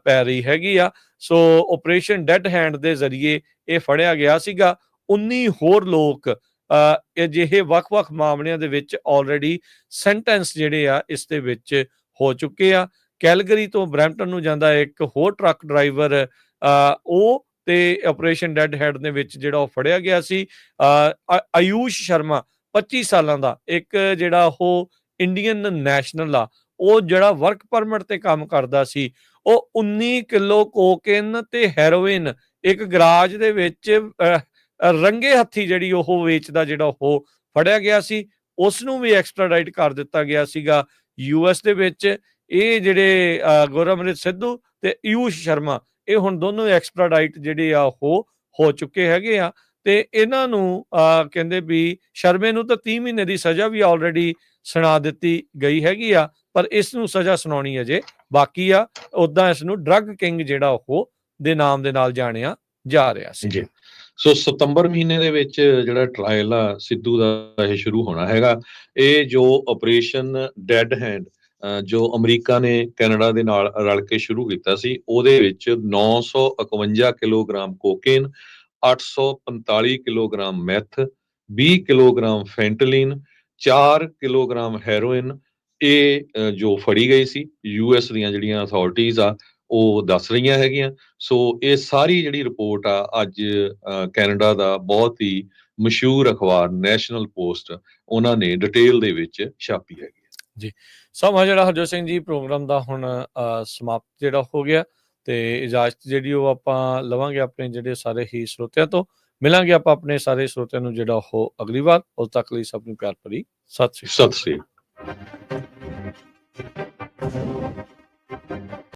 ਪੈ ਰਹੀ ਹੈਗੀ ਆ। ਸੋ ਆਪਰੇਸ਼ਨ ਡੈਡ ਹੈਂਡ ਦੇ ਜ਼ਰੀਏ ਇਹ ਫੜਿਆ ਗਿਆ ਸੀਗਾ। 19 ਹੋਰ ਲੋਕ ਅਜਿਹੇ ਵੱਖ-ਵੱਖ ਮਾਮਲਿਆਂ ਦੇ ਵਿੱਚ ਆਲਰੇਡੀ ਸੈਂਟੈਂਸ ਜਿਹੜੇ ਆ ਇਸ ਦੇ ਵਿੱਚ ਹੋ ਚੁੱਕੇ ਆ। ਕੈਲਗਰੀ ਤੋਂ ਬਰੈਂਪਟਨ ਨੂੰ ਜਾਂਦਾ ਇੱਕ ਹੋਰ ਟਰੱਕ ਡਰਾਈਵਰ ਉਹ ਤੇ ਆਪਰੇਸ਼ਨ ਡੈਡ ਹੈਡ ਦੇ ਵਿੱਚ ਜਿਹੜਾ ਉਹ ਫੜਿਆ ਗਿਆ ਸੀ। ਆਯੂਸ਼ ਸ਼ਰਮਾ 25 ਸਾਲਾਂ ਦਾ ਇੱਕ ਜਿਹੜਾ ਉਹ ਇੰਡੀਅਨ ਨੈਸ਼ਨਲ ਆ, ਉਹ ਜਿਹੜਾ ਵਰਕ ਪਰਮਿਟ ਤੇ ਕੰਮ ਕਰਦਾ ਸੀ, ਉਹ 19 ਕਿਲੋ ਕੋਕੇਨ ਤੇ ਹੈਰੋਇਨ ਇੱਕ ਗਰਾਜ ਦੇ ਵਿੱਚ ਰੰਗੇ ਹੱਥੀ ਜਿਹੜੀ ਉਹ ਵੇਚਦਾ ਜਿਹੜਾ ਉਹ ਫੜਿਆ ਗਿਆ ਸੀ। ਉਸ ਨੂੰ ਵੀ ਐਕਸਟਰਾਡਾਈਟ ਕਰ ਦਿੱਤਾ ਗਿਆ ਸੀਗਾ US ਦੇ ਵਿੱਚ। ਇਹ ਜਿਹੜੇ ਗੁਰਅਮਰਿਤ ਸਿੱਧੂ ਤੇ ਆਯੂਸ਼ ਸ਼ਰਮਾ, ਇਹ ਹੁਣ ਦੋਨੋਂ ਐਕਸਟਰਾਡਾਈਟ ਜਿਹੜੇ ਆ ਉਹ ਹੋ ਚੁੱਕੇ ਹੈਗੇ ਆ। ਤੇ ਇਹਨਾਂ ਨੂੰ ਕਹਿੰਦੇ ਵੀ ਸ਼ਰਮੇ ਨੂੰ ਤਾਂ 30 ਮਹੀਨੇ ਦੀ ਸਜ਼ਾ ਵੀ ਆਲਰੇਡੀ ਸੁਣਾ ਦਿੱਤੀ ਗਈ ਹੈਗੀ ਆ, ਪਰ ਇਸ ਨੂੰ ਸਜ਼ਾ ਸੁਣਾਉਣੀ ਅਜੇ ਬਾਕੀ ਆ। ਉਦਾਂ ਇਸ ਨੂੰ ਡਰੱਗ ਕਿੰਗ ਜਿਹੜਾ ਉਹ ਦੇ ਨਾਮ ਦੇ ਨਾਲ ਜਾਣਿਆ ਜਾ ਰਿਹਾ ਸੀ ਜੀ। ਸੋ ਸਤੰਬਰ ਮਹੀਨੇ ਦੇ ਵਿੱਚ ਜਿਹੜਾ ਟ੍ਰਾਇਲ ਆ ਸਿੱਧੂ ਦਾ ਇਹ ਸ਼ੁਰੂ ਹੋਣਾ ਹੈਗਾ। ਇਹ ਜੋ ਆਪਰੇਸ਼ਨ ਡੈਡ ਹੈਂਡ ਜੋ ਅਮਰੀਕਾ ਨੇ ਕੈਨੇਡਾ ਦੇ ਨਾਲ ਰਲ ਕੇ ਸ਼ੁਰੂ ਕੀਤਾ ਸੀ, ਉਹਦੇ ਵਿੱਚ 951 kilogram cocaine, 845 kilogram meth, 20 kilogram fentanyl, 4 kilogram heroin ਇਹ ਜੋ ਫੜੀ ਗਈ ਸੀ। US ਦੀਆਂ ਜਿਹੜੀਆਂ ਅਥਾਰਟੀਜ਼ ਆ ਉਹ ਦੱਸ ਰਹੀਆਂ ਹੈਗੀਆਂ। ਸੋ ਇਹ ਸਾਰੀ ਜਿਹੜੀ ਰਿਪੋਰਟ ਆ ਅੱਜ ਕੈਨੇਡਾ ਦਾ ਬਹੁਤ ਹੀ ਮਸ਼ਹੂਰ ਅਖਬਾਰ ਨੈਸ਼ਨਲ ਪੋਸਟ ਉਹਨਾਂ ਨੇ ਡਿਟੇਲ ਦੇ ਵਿੱਚ ਛਾਪੀ ਹੈਗੀ ਜੀ। ਸਮਾਂ ਜਿਹੜਾ ਹਰਜੋਤ ਸਿੰਘ ਜੀ ਪ੍ਰੋਗਰਾਮ ਦਾ ਹੁਣ ਸਮਾਪਤ ਜਿਹੜਾ ਹੋ ਗਿਆ, ਤੇ ਇਜਾਜ਼ਤ ਜਿਹੜੀ ਉਹ ਆਪਾਂ ਲਵਾਂਗੇ ਆਪਣੇ ਜਿਹੜੇ ਸਾਰੇ ਹੀ ਸਰੋਤਿਆਂ ਤੋਂ। ਮਿਲਾਂਗੇ ਆਪਾਂ ਆਪਣੇ ਸਾਰੇ ਸਰੋਤਿਆਂ ਨੂੰ ਜਿਹੜਾ ਉਹ ਅਗਲੀ ਵਾਰ। ਉਦੋਂ ਤੱਕ ਲਈ ਸਭ ਨੂੰ ਪਿਆਰ ਭਰੀ ਸਤਿ ਸ੍ਰੀ ਅਕਾਲ। ਸਤਿ ਸ੍ਰੀ ਅਕਾਲ।